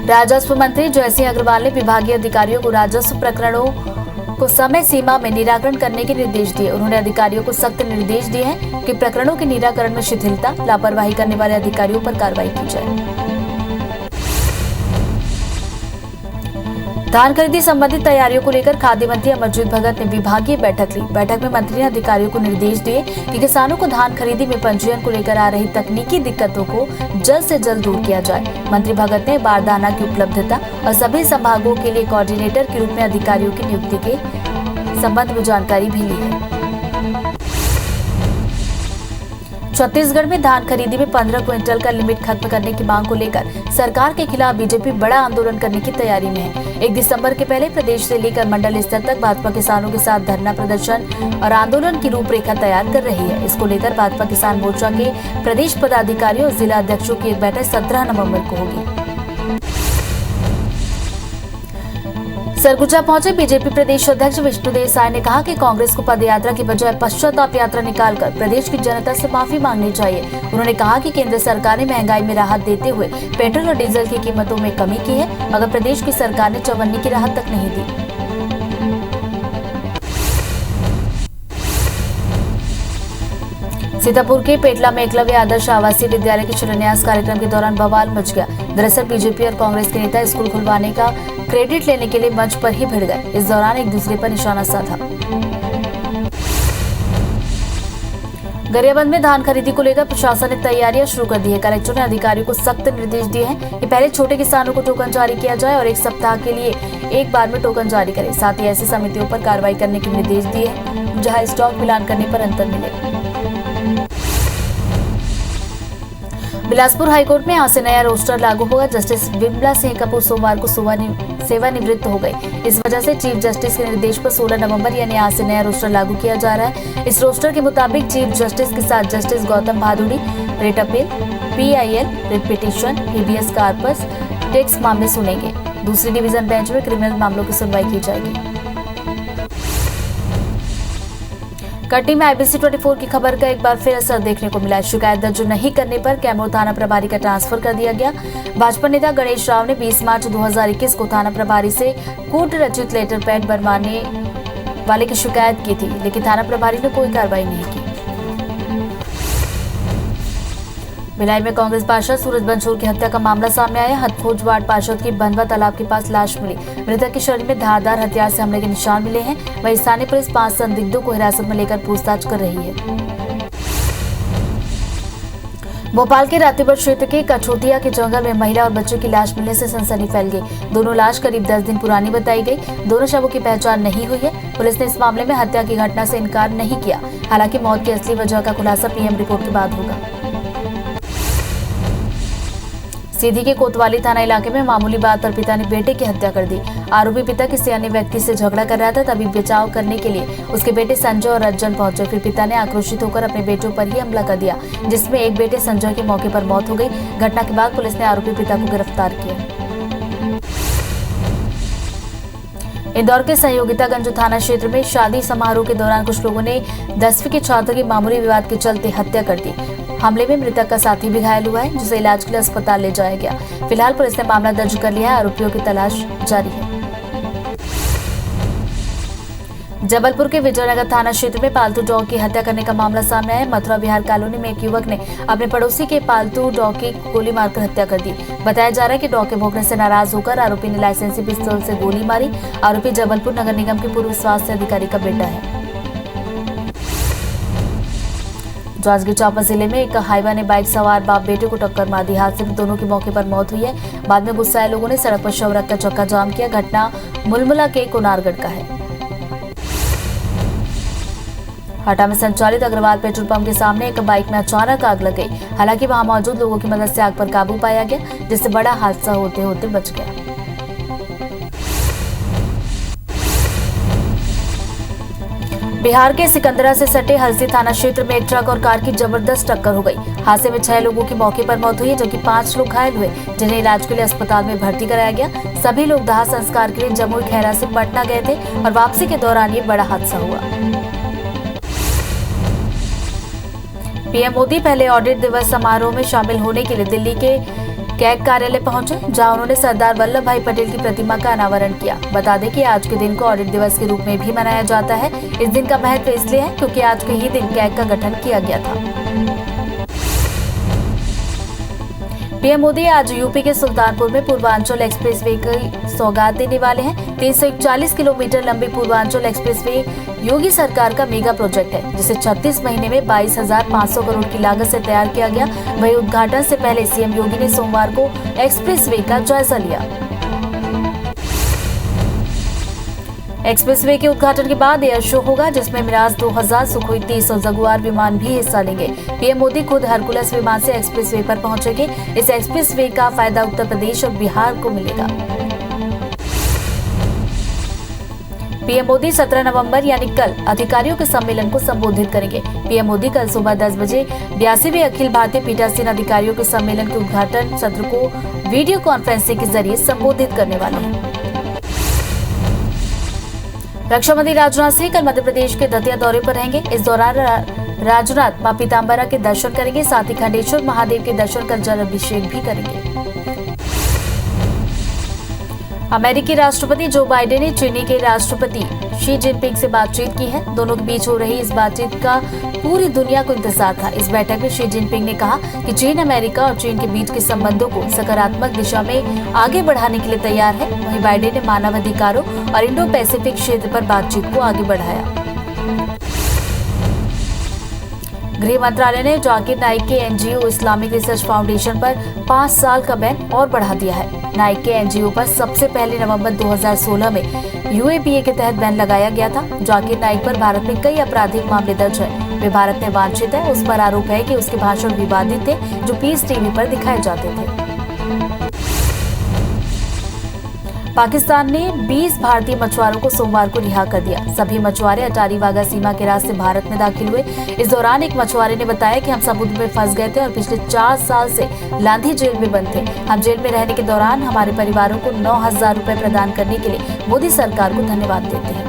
राजस्व मंत्री जयसिंह अग्रवाल ने विभागीय अधिकारियों को राजस्व प्रकरणों को समय सीमा में निराकरण करने के निर्देश दिए। उन्होंने अधिकारियों को सख्त निर्देश दिए हैं कि प्रकरणों के निराकरण में शिथिलता, लापरवाही करने वाले अधिकारियों पर कार्रवाई की जाए। धान खरीदी संबंधित तैयारियों को लेकर खाद्य मंत्री अमरजीत भगत ने विभागीय बैठक ली। बैठक में मंत्री ने अधिकारियों को निर्देश दिए कि किसानों को धान खरीदी में पंजीयन को लेकर आ रही तकनीकी दिक्कतों को जल्द से जल्द दूर किया जाए। मंत्री भगत ने बारदाना की उपलब्धता और सभी संभागों के लिए कोऑर्डिनेटर के रूप में अधिकारियों की नियुक्ति के संबंध में जानकारी भी ली है। छत्तीसगढ़ में धान खरीदी में 15 क्विंटल का लिमिट खत्म करने की मांग को लेकर सरकार के खिलाफ बीजेपी बड़ा आंदोलन करने की तैयारी में है। 1 दिसंबर के पहले प्रदेश से लेकर मंडल स्तर तक भाजपा किसानों के साथ धरना प्रदर्शन और आंदोलन की रूपरेखा तैयार कर रही है। इसको लेकर भाजपा किसान मोर्चा के प्रदेश पदाधिकारियों और जिला अध्यक्षों की एक बैठक 17 नवम्बर को होगी। सरगुजा पहुंचे बीजेपी प्रदेश अध्यक्ष विष्णुदेव साय ने कहा कि कांग्रेस को पदयात्रा की बजाय पश्चाताप यात्रा निकालकर प्रदेश की जनता से माफी मांगनी चाहिए। उन्होंने कहा कि केंद्र सरकार ने महंगाई में राहत देते हुए पेट्रोल और डीजल की कीमतों में कमी की है, मगर प्रदेश की सरकार ने चवन्नी की राहत तक नहीं दी। सीतापुर के पेटला में एकलव्य आदर्श आवासीय विद्यालय के शिलान्यास कार्यक्रम के दौरान बवाल मच गया। दरअसल बीजेपी और कांग्रेस के नेता स्कूल खुलवाने का क्रेडिट लेने के लिए मंच पर ही भिड़ गए। इस दौरान एक दूसरे पर निशाना साधा। गरियाबंद में धान खरीदी को लेकर प्रशासन ने तैयारियां शुरू कर दी है। कलेक्टर ने अधिकारियों को सख्त निर्देश दिए हैं कि पहले छोटे किसानों को टोकन जारी किया जाए और 1 सप्ताह के लिए एक बार में टोकन जारी करें। साथ ही ऐसी समितियों पर कार्रवाई करने के निर्देश दिए हैं जहां स्टॉक मिलान करने पर अंतर मिले। बिलासपुर हाईकोर्ट में आज से नया रोस्टर लागू होगा। जस्टिस विमला सिंह कपूर सोमवार को सेवानिवृत्त हो गई। इस वजह से चीफ जस्टिस के निर्देश पर 16 नवंबर यानी आज से नया रोस्टर लागू किया जा रहा है। इस रोस्टर के मुताबिक चीफ जस्टिस के साथ justice Gautam Bhaduri writ appeal, PIL, writ petition, habeas corpus, tax मामले सुनेंगे। दूसरी डिवीजन बेंच में क्रिमिनल मामलों की सुनवाई की जाएगी। कटनी में IBC 24 की खबर का एक बार फिर असर देखने को मिला। शिकायत दर्ज नहीं करने पर कैमूर थाना प्रभारी का ट्रांसफर कर दिया गया। भाजपा नेता गणेश राव ने 20 मार्च 2021 को थाना प्रभारी से कूट रचित लेटर पैड बनवाने वाले की शिकायत की थी, लेकिन थाना प्रभारी ने कोई कार्रवाई नहीं की। भिलाई में कांग्रेस पार्षद सूरज बंसोर की हत्या का मामला सामने आया। हथफोज वार्ड पार्षद की बनवा तालाब के पास लाश मिली। मृतक के शरीर में धारदार हथियार से हमले के निशान मिले हैं। वहीं स्थानीय पुलिस 5 संदिग्धों को हिरासत में लेकर पूछताछ कर रही है। भोपाल के रातीपुर क्षेत्र के कछोतिया के जंगल में महिला और बच्चे की लाश मिलने से सनसनी फैल गई। दोनों लाश करीब 10 दिन पुरानी बताई गई। दोनों शवों की पहचान नहीं हुई है। पुलिस ने इस मामले में हत्या की घटना से इनकार नहीं किया। हालांकि मौत की असली वजह का खुलासा PM रिपोर्ट के बाद होगा। सीधी के कोतवाली थाना इलाके में मामूली बात पर पिता ने बेटे की हत्या कर दी। आरोपी पिता किसी अन्य व्यक्ति से झगड़ा कर रहा था, तभी बचाव करने के लिए उसके बेटे संजय और रंजन पहुंचे। फिर पिता ने आक्रोशित होकर अपने बेटों पर ही हमला कर दिया, जिसमें एक बेटे संजय की मौके पर मौत हो गई। घटना के बाद पुलिस ने आरोपी पिता को गिरफ्तार किया। इंदौर के संयोगितागंज थाना क्षेत्र में शादी समारोह के दौरान कुछ लोगों ने 10वीं के छात्र की मामूली विवाद के चलते हत्या कर दी। हमले में मृतक का साथी भी घायल हुआ है, जिसे इलाज के लिए अस्पताल ले जाया गया। फिलहाल पुलिस ने मामला दर्ज कर लिया है। आरोपियों की तलाश जारी है। जबलपुर के विजयनगर थाना क्षेत्र में पालतू डॉग की हत्या करने का मामला सामने आया। मथुरा विहार कॉलोनी में एक युवक ने अपने पड़ोसी के पालतू डॉग की गोली मारकर हत्या कर दी। बताया जा रहा है कि डॉग के भौंकने से नाराज होकर आरोपी ने लाइसेंसी पिस्तौल से गोली मारी। आरोपी जबलपुर नगर निगम के पूर्व स्वास्थ्य अधिकारी का बेटा है। जांजगीर चांपा जिले में एक हाईवा ने बाइक सवार बाप बेटे को टक्कर मार दी। हादसे में दोनों की मौके पर मौत हुई है। बाद में गुस्साए लोगों ने सड़क पर शव रखकर चक्का जाम किया। घटना मुलमुला के कोनारगढ़ का है। हटा में संचालित अग्रवाल पेट्रोल पंप के सामने एक बाइक में अचानक आग लग गई। हालांकि वहां मौजूद लोगों की मदद से आग पर काबू पाया गया, जिससे बड़ा हादसा होते होते बच गया। बिहार के सिकंदरा से सटे हल्सी थाना क्षेत्र में एक ट्रक और कार की जबरदस्त टक्कर हो गई। हादसे में 6 लोगों की मौके पर मौत हुई है, जबकि 5 लोग घायल हुए, जिन्हें इलाज के लिए अस्पताल में भर्ती कराया गया। सभी लोग दाह संस्कार के लिए जमुई खैरा से पटना गए थे और वापसी के दौरान ये बड़ा हादसा हुआ। PM मोदी पहले ऑडिट दिवस समारोह में शामिल होने के लिए दिल्ली के कैग कार्यालय पहुंचे, जहां उन्होंने सरदार वल्लभ भाई पटेल की प्रतिमा का अनावरण किया। बता दें कि आज के दिन को ऑडिट दिवस के रूप में भी मनाया जाता है। इस दिन का महत्व इसलिए है क्योंकि आज के ही दिन कैग का गठन किया गया था। PM मोदी आज यूपी के सुल्तानपुर में पूर्वांचल एक्सप्रेसवे की सौगात देने वाले हैं। 341 किलोमीटर लंबी पूर्वांचल एक्सप्रेसवे योगी सरकार का मेगा प्रोजेक्ट है, जिसे 36 महीने में 22,500 करोड़ की लागत से तैयार किया गया। वहीं उद्घाटन से पहले CM योगी ने सोमवार को एक्सप्रेसवे का जायजा लिया। एक्सप्रेसवे के उद्घाटन के बाद एयर शो होगा, जिसमें मिराज 2000, सुखोई 30 और जगुआर विमान भी हिस्सा लेंगे। PM मोदी खुद हरकुलस विमान से एक्सप्रेसवे पर पहुंचेंगे। इस एक्सप्रेसवे का फायदा उत्तर प्रदेश और बिहार को मिलेगा। PM मोदी 17 नवंबर यानी कल अधिकारियों के सम्मेलन को संबोधित करेंगे। PM मोदी कल सुबह 10 बजे 82वें अखिल भारतीय पीठासीन अधिकारियों के सम्मेलन के उद्घाटन सत्र को वीडियो कॉन्फ्रेंसिंग के जरिए संबोधित करने वाले हैं। रक्षा मंत्री राजनाथ सिंह कल मध्य प्रदेश के दतिया दौरे पर रहेंगे। इस दौरान राजनाथ मां पीताम्बरा के दर्शन करेंगे, साथ ही खंडेश्वर महादेव के दर्शन कर जल अभिषेक भी करेंगे। अमेरिकी राष्ट्रपति जो बाइडेन ने चीनी के राष्ट्रपति शी जिनपिंग से बातचीत की है। दोनों के बीच हो रही इस बातचीत का पूरी दुनिया को इंतजार था। इस बैठक में शी जिनपिंग ने कहा कि चीन अमेरिका और चीन के बीच के संबंधों को सकारात्मक दिशा में आगे बढ़ाने के लिए तैयार है। वहीं बाइडेन ने मानवाधिकारों और इंडो पैसिफिक क्षेत्र पर बातचीत को आगे बढ़ाया। गृह मंत्रालय ने जाकिर नाइक के एनजीओ इस्लामिक रिसर्च फाउंडेशन पर 5 साल का बैन और बढ़ा दिया है। नाइक के एनजीओ पर सबसे पहले नवंबर 2016 में यूएपीए के तहत बैन लगाया गया था। जाकिर नाइक पर भारत में कई आपराधिक मामले दर्ज है। वे भारत में वांछित है। उस पर आरोप है कि उसके भाषण विवादित थे, जो पीस टीवी पर दिखाए जाते थे। पाकिस्तान ने 20 भारतीय मछुआरों को सोमवार को रिहा कर दिया। सभी मछुआरे अटारी वाघा सीमा के रास्ते भारत में दाखिल हुए। इस दौरान एक मछुआरे ने बताया कि हम समुद्र में फंस गए थे और पिछले 4 साल से लांधी जेल में बंद थे। हम जेल में रहने के दौरान हमारे परिवारों को 9,000 रुपए प्रदान करने के लिए मोदी सरकार को धन्यवाद देते हैं।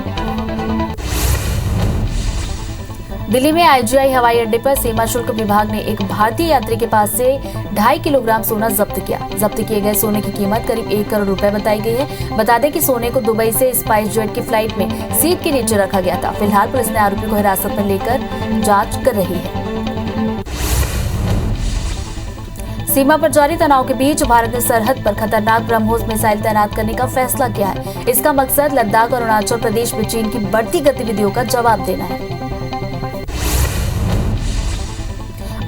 दिल्ली में आईजीआई हवाई अड्डे पर सीमा शुल्क विभाग ने एक भारतीय यात्री के पास से 2.5 किलोग्राम सोना जब्त किया। जब्त किए गए सोने की कीमत करीब 1 करोड़ रुपए बताई गई है। बता दें कि सोने को दुबई से स्पाइस जेट की फ्लाइट में सीट के नीचे रखा गया था। फिलहाल पुलिस ने आरोपी को हिरासत में लेकर जांच कर रही है। सीमा पर जारी तनाव के बीच भारत ने सरहद पर खतरनाक ब्रह्मोस मिसाइल तैनात करने का फैसला किया है। इसका मकसद लद्दाख और अरुणाचल प्रदेश में चीन की बढ़ती गतिविधियों का जवाब देना है।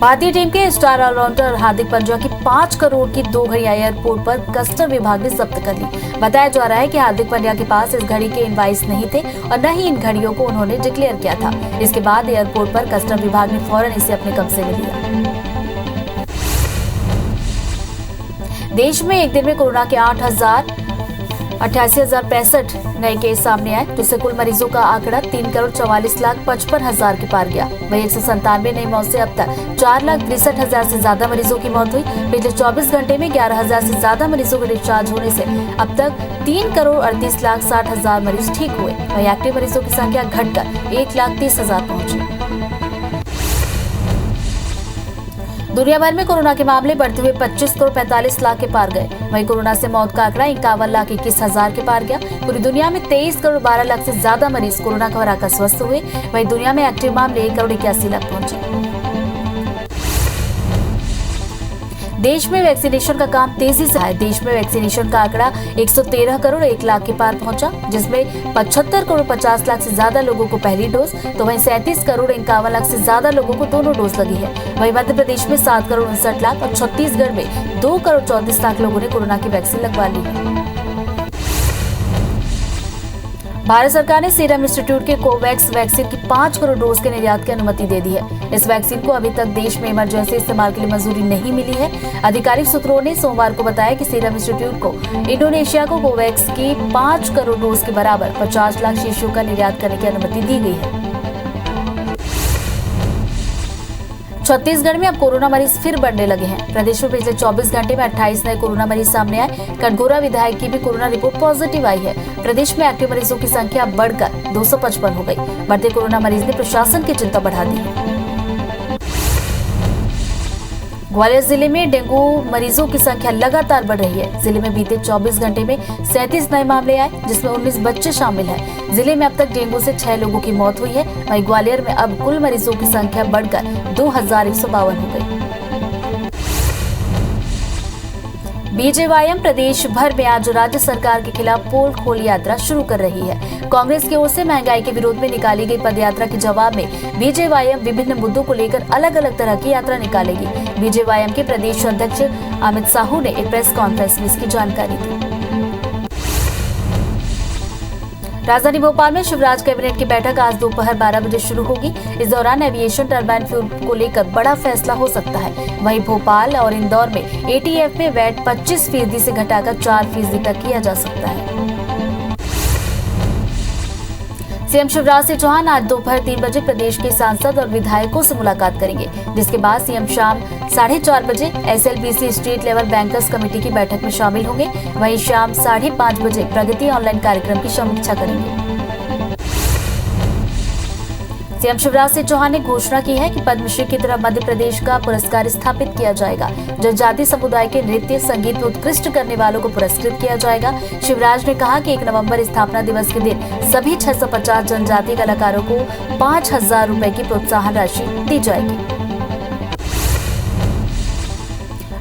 भारतीय टीम के स्टार ऑलराउंडर हार्दिक पांड्या की 5 करोड़ की 2 घड़ियां एयरपोर्ट पर कस्टम विभाग ने जब्त कर ली। बताया जा रहा है कि हार्दिक पांड्या के पास इस घड़ी के इनवाइस नहीं थे और न ही इन घड़ियों को उन्होंने डिक्लेयर किया था। इसके बाद एयरपोर्ट पर कस्टम विभाग ने फौरन इसे अपने कब्जे में लिया। देश में एक दिन में कोरोना के 88,065 नए केस सामने आए, जिससे कुल मरीजों का आंकड़ा 3,44,55,000 के पार गया। वहीं 197 नई मौत से अब तक 4,63,000 से ज्यादा मरीजों की मौत हुई। पिछले 24 घंटे में 11,000 से ज्यादा मरीजों के डिस्चार्ज होने से अब तक 3,38,60,000 मरीज ठीक हुए। वहीं एक्टिव मरीजों की संख्या घटकर 1,30,000 पहुंची। दुनिया भर में कोरोना के मामले बढ़ते हुए 25 करोड़ 45 लाख के पार गए। वहीं कोरोना से मौत का आंकड़ा 51,21,000 के पार गया। पूरी दुनिया में 23 करोड़ 12 लाख से ज्यादा मरीज कोरोना का हराकर स्वस्थ हुए। वहीं दुनिया में एक्टिव मामले 1 करोड़ 81 लाख पहुंचे। देश में वैक्सीनेशन का काम तेजी से है। देश में वैक्सीनेशन का आंकड़ा 113 करोड़ 1 लाख के पार पहुंचा, जिसमें 75 करोड़ 50 लाख से ज्यादा लोगों को पहली डोज, तो वहीं 37 करोड़ 51 लाख से ज्यादा लोगों को दोनों डोज लगी है। वहीं मध्य प्रदेश में 7 करोड़ 59 लाख और छत्तीसगढ़ में 2 करोड़ 34 लाख लोगों ने कोरोना की वैक्सीन लगवा ली है। भारत सरकार ने सीरम इंस्टीट्यूट के कोवैक्स वैक्सीन की 5 करोड़ डोज के निर्यात की अनुमति दे दी है। इस वैक्सीन को अभी तक देश में इमरजेंसी इस्तेमाल के लिए मंजूरी नहीं मिली है। आधिकारिक सूत्रों ने सोमवार को बताया कि सीरम इंस्टीट्यूट को इंडोनेशिया को कोवैक्स की 5 करोड़ डोज के बराबर 50 लाख शीशियों का निर्यात करने की अनुमति दी गई है। छत्तीसगढ़ में अब कोरोना मरीज फिर बढ़ने लगे हैं। प्रदेश में पिछले 24 घंटे में 28 नए कोरोना मरीज सामने आए। कटघोरा विधायक की भी कोरोना रिपोर्ट पॉजिटिव आई है। प्रदेश में एक्टिव मरीजों की संख्या बढ़कर 255 हो गई। बढ़ते कोरोना मरीज ने प्रशासन की चिंता बढ़ा दी है। ग्वालियर जिले में डेंगू मरीजों की संख्या लगातार बढ़ रही है। जिले में बीते 24 घंटे में 37 नए मामले आए, जिसमें 19 बच्चे शामिल हैं। जिले में अब तक डेंगू से 6 लोगों की मौत हुई है। वहीं ग्वालियर में अब कुल मरीजों की संख्या बढ़कर 2,152 हो गई। बीजेवाईएम प्रदेश भर में आज राज्य सरकार के खिलाफ पोल खोल यात्रा शुरू कर रही है। कांग्रेस की ओर से महंगाई के विरोध में निकाली गई पदयात्रा के जवाब में बीजेवाईएम विभिन्न मुद्दों को लेकर अलग अलग तरह की यात्रा निकालेगी। बीजेवाईएम के प्रदेश अध्यक्ष अमित साहू ने एक प्रेस कॉन्फ्रेंस में इसकी जानकारी दी। राजधानी भोपाल में शिवराज कैबिनेट की बैठक आज दोपहर 12 बजे शुरू होगी। इस दौरान एविएशन टरबाइन फ्यूल को लेकर बड़ा फैसला हो सकता है। वहीं भोपाल और इंदौर में एटीएफ में वैट 25% से घटाकर 4% तक किया जा सकता है। सीएम शिवराज सिंह चौहान आज दोपहर 3 बजे प्रदेश के सांसद और विधायकों से मुलाकात करेंगे, जिसके बाद सीएम शाम 4:30 बजे SLBC state level bankers committee की बैठक में शामिल होंगे। वहीं शाम 5:30 बजे प्रगति ऑनलाइन कार्यक्रम की समीक्षा करेंगे। सीएम शिवराज सिंह चौहान ने घोषणा की है कि पद्मश्री की तरह मध्य प्रदेश का पुरस्कार स्थापित किया जाएगा। जनजातीय समुदाय के नृत्य संगीत में उत्कृष्ट करने वालों को पुरस्कृत किया जाएगा। शिवराज ने कहा कि 1 नवंबर स्थापना दिवस के दिन सभी 650 जनजातीय कलाकारों को 5,000 रुपए की प्रोत्साहन राशि दी जाएगी।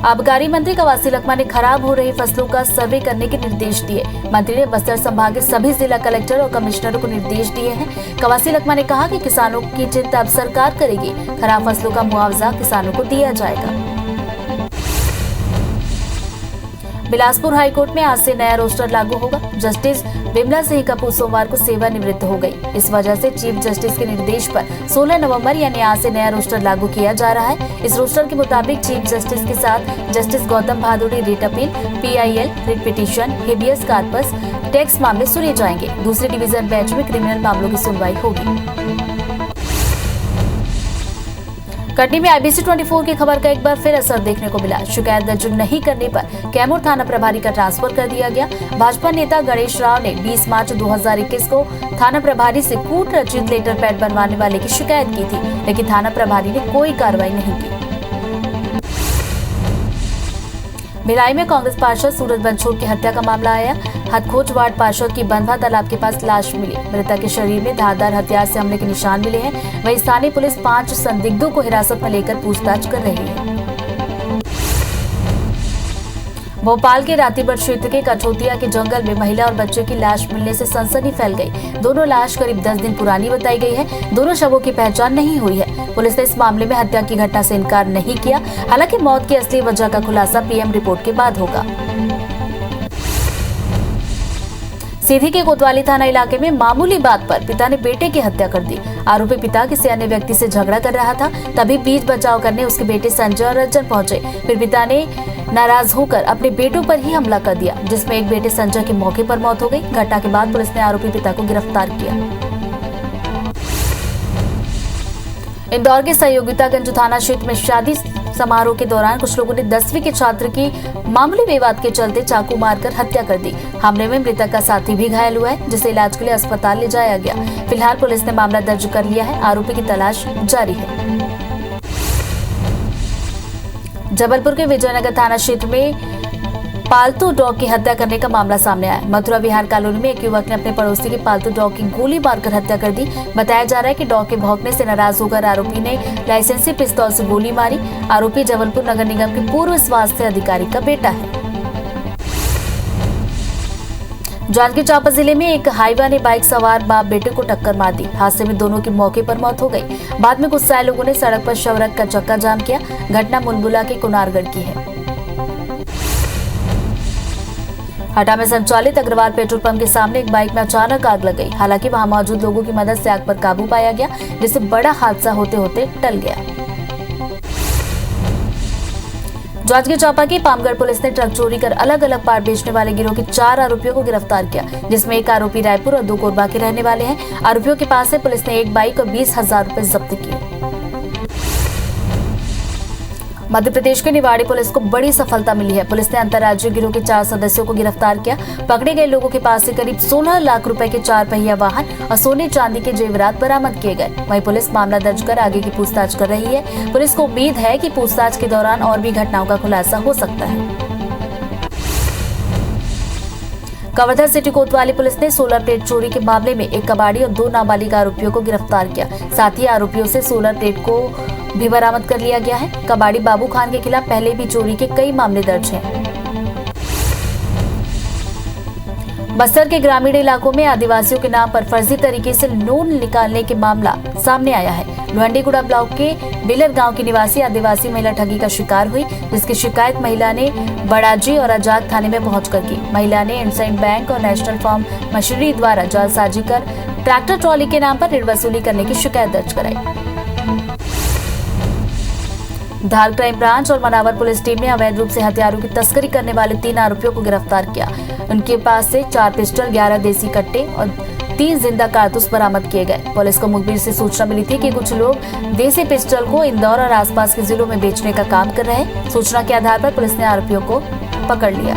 आबकारी मंत्री कवासी लखमा ने खराब हो रही फसलों का सर्वे करने के निर्देश दिए। मंत्री ने बस्तर संभाग के सभी जिला कलेक्टर और कमिश्नरों को निर्देश दिए हैं। कवासी लखमा ने कहा कि किसानों की चिंता अब सरकार करेगी। खराब फसलों का मुआवजा किसानों को दिया जाएगा। बिलासपुर हाईकोर्ट में आज से नया रोस्टर लागू होगा। जस्टिस विमला सिंह कपूर सोमवार को सेवानिवृत्त हो गई। इस वजह से चीफ जस्टिस के निर्देश पर 16 नवंबर यानी आज से नया रोस्टर लागू किया जा रहा है। इस रोस्टर के मुताबिक चीफ जस्टिस के साथ justice Gautam Bhaduri writ appeal, PIL, writ petition, habeas corpus, tax मामले सुने जाएंगे। दूसरे डिवीजन बेंच में क्रिमिनल मामलों की सुनवाई होगी। कटनी में IBC 24 की खबर का एक बार फिर असर देखने को मिला। शिकायत दर्ज नहीं करने पर कैमूर थाना प्रभारी का ट्रांसफर कर दिया गया। भाजपा नेता गणेश राव ने 20 मार्च 2021 को थाना प्रभारी से कूट रचित लेटर पैड बनवाने वाले की शिकायत की थी, लेकिन थाना प्रभारी ने कोई कार्रवाई नहीं की। भिलाई में कांग्रेस पार्षद सूरज बंछोड़ की हत्या का मामला आया। हथखोज वार्ड पार्षद की बंधवा तालाब के पास लाश मिली। मृतक के शरीर में धारदार हथियार से हमले के निशान मिले हैं। वहीं स्थानीय पुलिस 5 संदिग्धों को हिरासत में लेकर पूछताछ कर रही है। भोपाल के रातीबड़ क्षेत्र के कठोतिया के जंगल में महिला और बच्चे की लाश मिलने से सनसनी फैल गई। दोनों लाश करीब 10 दिन पुरानी बताई गई है। दोनों शवों की पहचान नहीं हुई है। पुलिस ने इस मामले में हत्या की घटना से इनकार नहीं किया। हालांकि मौत की असली वजह का खुलासा PM रिपोर्ट के बाद होगा। सीधी के कोतवाली थाना इलाके में मामूली बात पर पिता ने बेटे की हत्या कर दी। आरोपी पिता किसी अन्य व्यक्ति से झगड़ा कर रहा था, तभी बीच बचाव करने उसके बेटे संजय और रंजन पहुंचे। फिर पिता ने नाराज होकर अपने बेटों पर ही हमला कर दिया, जिसमें एक बेटे संजय की मौके पर मौत हो गई। घटना के बाद पुलिस ने आरोपी पिता को गिरफ्तार किया। इंदौर के सहयोगितागंज थाना क्षेत्र में शादी समारोह के दौरान कुछ लोगों ने 10वीं के छात्र की मामूली विवाद के चलते चाकू मारकर हत्या कर दी। हमले में मृतक का साथी भी घायल हुआ है, जिसे इलाज के लिए अस्पताल ले जाया गया। फिलहाल पुलिस ने मामला दर्ज कर लिया है। आरोपी की तलाश जारी है। जबलपुर के विजयनगर थाना क्षेत्र में पालतू डॉग की हत्या करने का मामला सामने आया। मथुरा विहार कॉलोनी में एक युवक ने अपने पड़ोसी के पालतू डॉग की गोली मारकर हत्या कर दी। बताया जा रहा है कि डॉग के भौंकने से नाराज होकर आरोपी ने लाइसेंसी पिस्तौल से गोली मारी। आरोपी जबलपुर नगर निगम के पूर्व स्वास्थ्य अधिकारी का बेटा है। जांजगीर चांपा जिले में एक हाईवा ने बाइक सवार बाप बेटे को टक्कर मार दी। हादसे में दोनों की मौके पर मौत हो गई। बाद में गुस्साए लोगों ने सड़क पर शव रखकर चक्का जाम किया। घटना मुलबुला के कुनारगढ़ की है। हटा में संचालित अग्रवाल पेट्रोल पंप के सामने एक बाइक में अचानक आग लग गई। हालांकि वहां मौजूद लोगों की मदद से आग पर काबू पाया गया, जिससे बड़ा हादसा होते होते टल गया। जांजगीर चांपा की पामगढ़ पुलिस ने ट्रक चोरी कर अलग अलग पार्ट बेचने वाले गिरोह के 4 आरोपियों को गिरफ्तार किया, जिसमें एक आरोपी रायपुर और 2 कोरबा के रहने वाले हैं। आरोपियों के पास से पुलिस ने एक बाइक और 20,000 रुपए जब्त किए। मध्य प्रदेश के निवाड़ी पुलिस को बड़ी सफलता मिली है। पुलिस ने अंतर्राज्यीय गिरोह के 4 सदस्यों को गिरफ्तार किया। पकड़े गए लोगों के पास से करीब 16 लाख रुपए के 4 पहिया वाहन और सोने चांदी के जेवरात बरामद किए गए। वहीं पुलिस मामला दर्ज कर आगे की पूछताछ कर रही है। पुलिस को उम्मीद है कि पूछताछ के दौरान और भी घटनाओं का खुलासा हो सकता है। कवर्धा सिटी कोतवाली पुलिस ने सोलर प्लेट चोरी के मामले में एक कबाड़ी और 2 नाबालिग आरोपियों को गिरफ्तार किया। साथ ही आरोपियों से सोलर प्लेट को भी बरामद कर लिया गया है। कबाड़ी बाबू खान के खिलाफ पहले भी चोरी के कई मामले दर्ज हैं। बस्तर के ग्रामीण इलाकों में आदिवासियों के नाम पर फर्जी तरीके से लोन निकालने के मामला सामने आया है। लोहंडीगुड़ा ब्लॉक के बिलर गांव की निवासी आदिवासी महिला ठगी का शिकार हुई, जिसकी शिकायत महिला ने बड़ाजी और अजाक थाने में पहुंचकर की। महिला ने इंडसइंड बैंक और नेशनल फार्म मशीनरी द्वारा जालसाजी कर ट्रैक्टर ट्रॉली के नाम पर ऋण वसूली करने की शिकायत दर्ज कराई। धार क्राइम ब्रांच और मनावर पुलिस टीम ने अवैध रूप से हथियारों की तस्करी करने वाले 3 आरोपियों को गिरफ्तार किया। उनके पास से 4 पिस्टल, 11 देसी कट्टे और 3 जिंदा कारतूस बरामद किए गए। पुलिस को मुखबिर से सूचना मिली थी कि कुछ लोग देसी पिस्टल को इंदौर और आसपास के जिलों में बेचने का काम कर रहे हैं। सूचना के आधार पर पुलिस ने आरोपियों को पकड़ लिया।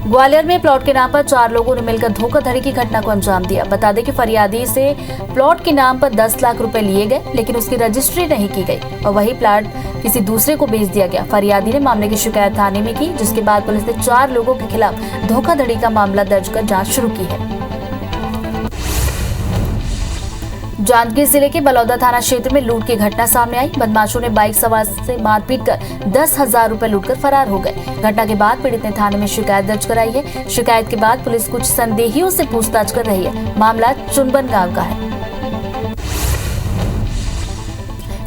ग्वालियर में प्लॉट के नाम पर 4 लोगों ने मिलकर धोखाधड़ी की घटना को अंजाम दिया। बता दें कि फरियादी से प्लॉट के नाम पर 10 लाख रुपए लिए गए, लेकिन उसकी रजिस्ट्री नहीं की गई और वही प्लॉट किसी दूसरे को बेच दिया गया। फरियादी ने मामले की शिकायत थाने में की, जिसके बाद पुलिस ने 4 लोगों के खिलाफ धोखाधड़ी का मामला दर्ज कर जांच शुरू की है। जांजगीर जिले के बलौदा थाना क्षेत्र में लूट की घटना सामने आई। बदमाशों ने बाइक सवार से मारपीट कर 10,000 रुपए लूटकर फरार हो गए। घटना के बाद पीड़ित ने थाने में शिकायत दर्ज कराई है। शिकायत के बाद पुलिस कुछ संदेहियों से पूछताछ कर रही है। मामला चुनबन गांव का है।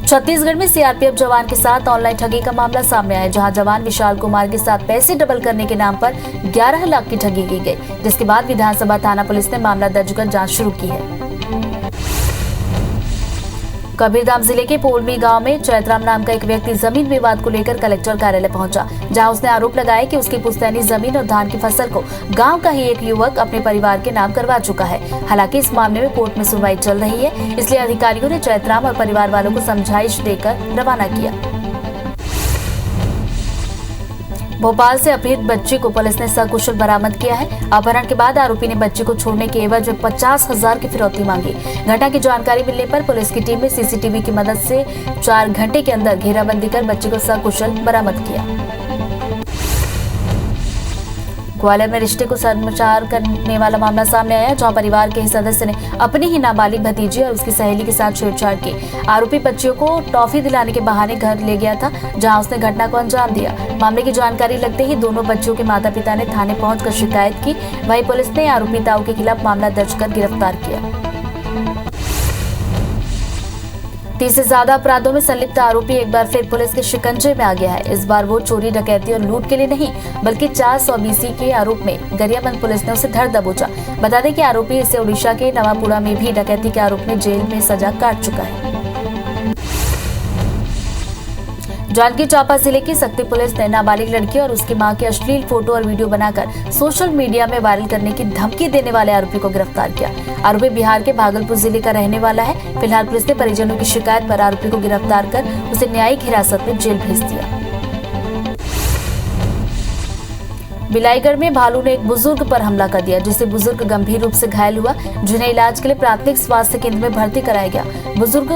छत्तीसगढ़ में सीआरपीएफ जवान के साथ ऑनलाइन ठगी का मामला सामने आया, जहां जवान विशाल कुमार के साथ पैसे डबल करने के नाम पर 11 लाख की ठगी की गई, जिसके बाद विधानसभा थाना पुलिस ने मामला दर्ज कर जांच शुरू की है। कबीरधाम जिले के पोलमी गांव में चैतराम नाम का एक व्यक्ति जमीन विवाद को लेकर कलेक्टर कार्यालय पहुंचा, जहां उसने आरोप लगाया कि उसकी पुश्तैनी जमीन और धान की फसल को गांव का ही एक युवक अपने परिवार के नाम करवा चुका है। हालांकि इस मामले में कोर्ट में सुनवाई चल रही है, इसलिए अधिकारियों ने चैतराम और परिवार वालों को समझाइश देकर रवाना किया। भोपाल से अपहृत बच्ची को पुलिस ने सकुशल बरामद किया है। अपहरण के बाद आरोपी ने बच्ची को छोड़ने के एवज में 50,000 की फिरौती मांगी। घटना की जानकारी मिलने पर पुलिस की टीम ने सीसीटीवी की मदद से 4 घंटे के अंदर घेराबंदी कर बच्ची को सकुशल बरामद किया। ग्वालियर में रिश्ते को शर्मसार करने वाला मामला सामने आया, जहां परिवार के ही सदस्य ने अपनी ही नाबालिग भतीजी और उसकी सहेली के साथ छेड़छाड़ की। आरोपी बच्चियों को टॉफी दिलाने के बहाने घर ले गया था, जहां उसने घटना को अंजाम दिया। मामले की जानकारी लगते ही दोनों बच्चियों के माता पिता ने थाने पहुंचकर शिकायत की। वहीं पुलिस ने आरोपी ताऊ के खिलाफ मामला दर्ज कर गिरफ्तार किया। 30 से ज्यादा अपराधों में संलिप्त आरोपी एक बार फिर पुलिस के शिकंजे में आ गया है। इस बार वो चोरी, डकैती और लूट के लिए नहीं, बल्कि 400 BC के आरोप में गरियाबंद पुलिस ने उसे धर दबोचा। बता दें कि आरोपी इसे उड़ीसा के नवापुरा में भी डकैती के आरोप में जेल में सजा काट चुका है। जांजगीर चांपा जिले की सक्ती पुलिस ने नाबालिग लड़की और उसकी मां के अश्लील फोटो और वीडियो बनाकर सोशल मीडिया में वायरल करने की धमकी देने वाले आरोपी को गिरफ्तार किया। आरोपी बिहार के भागलपुर जिले का रहने वाला है। फिलहाल पुलिस ने परिजनों की शिकायत पर आरोपी को गिरफ्तार कर उसे न्यायिक हिरासत में जेल भेज दिया। बिलाईगढ़ में भालू ने एक बुजुर्ग पर हमला कर दिया, जिससे बुजुर्ग गंभीर रूप से घायल हुआ, जिन्हें इलाज के लिए प्राथमिक स्वास्थ्य केंद्र में भर्ती कराया गया। बुजुर्ग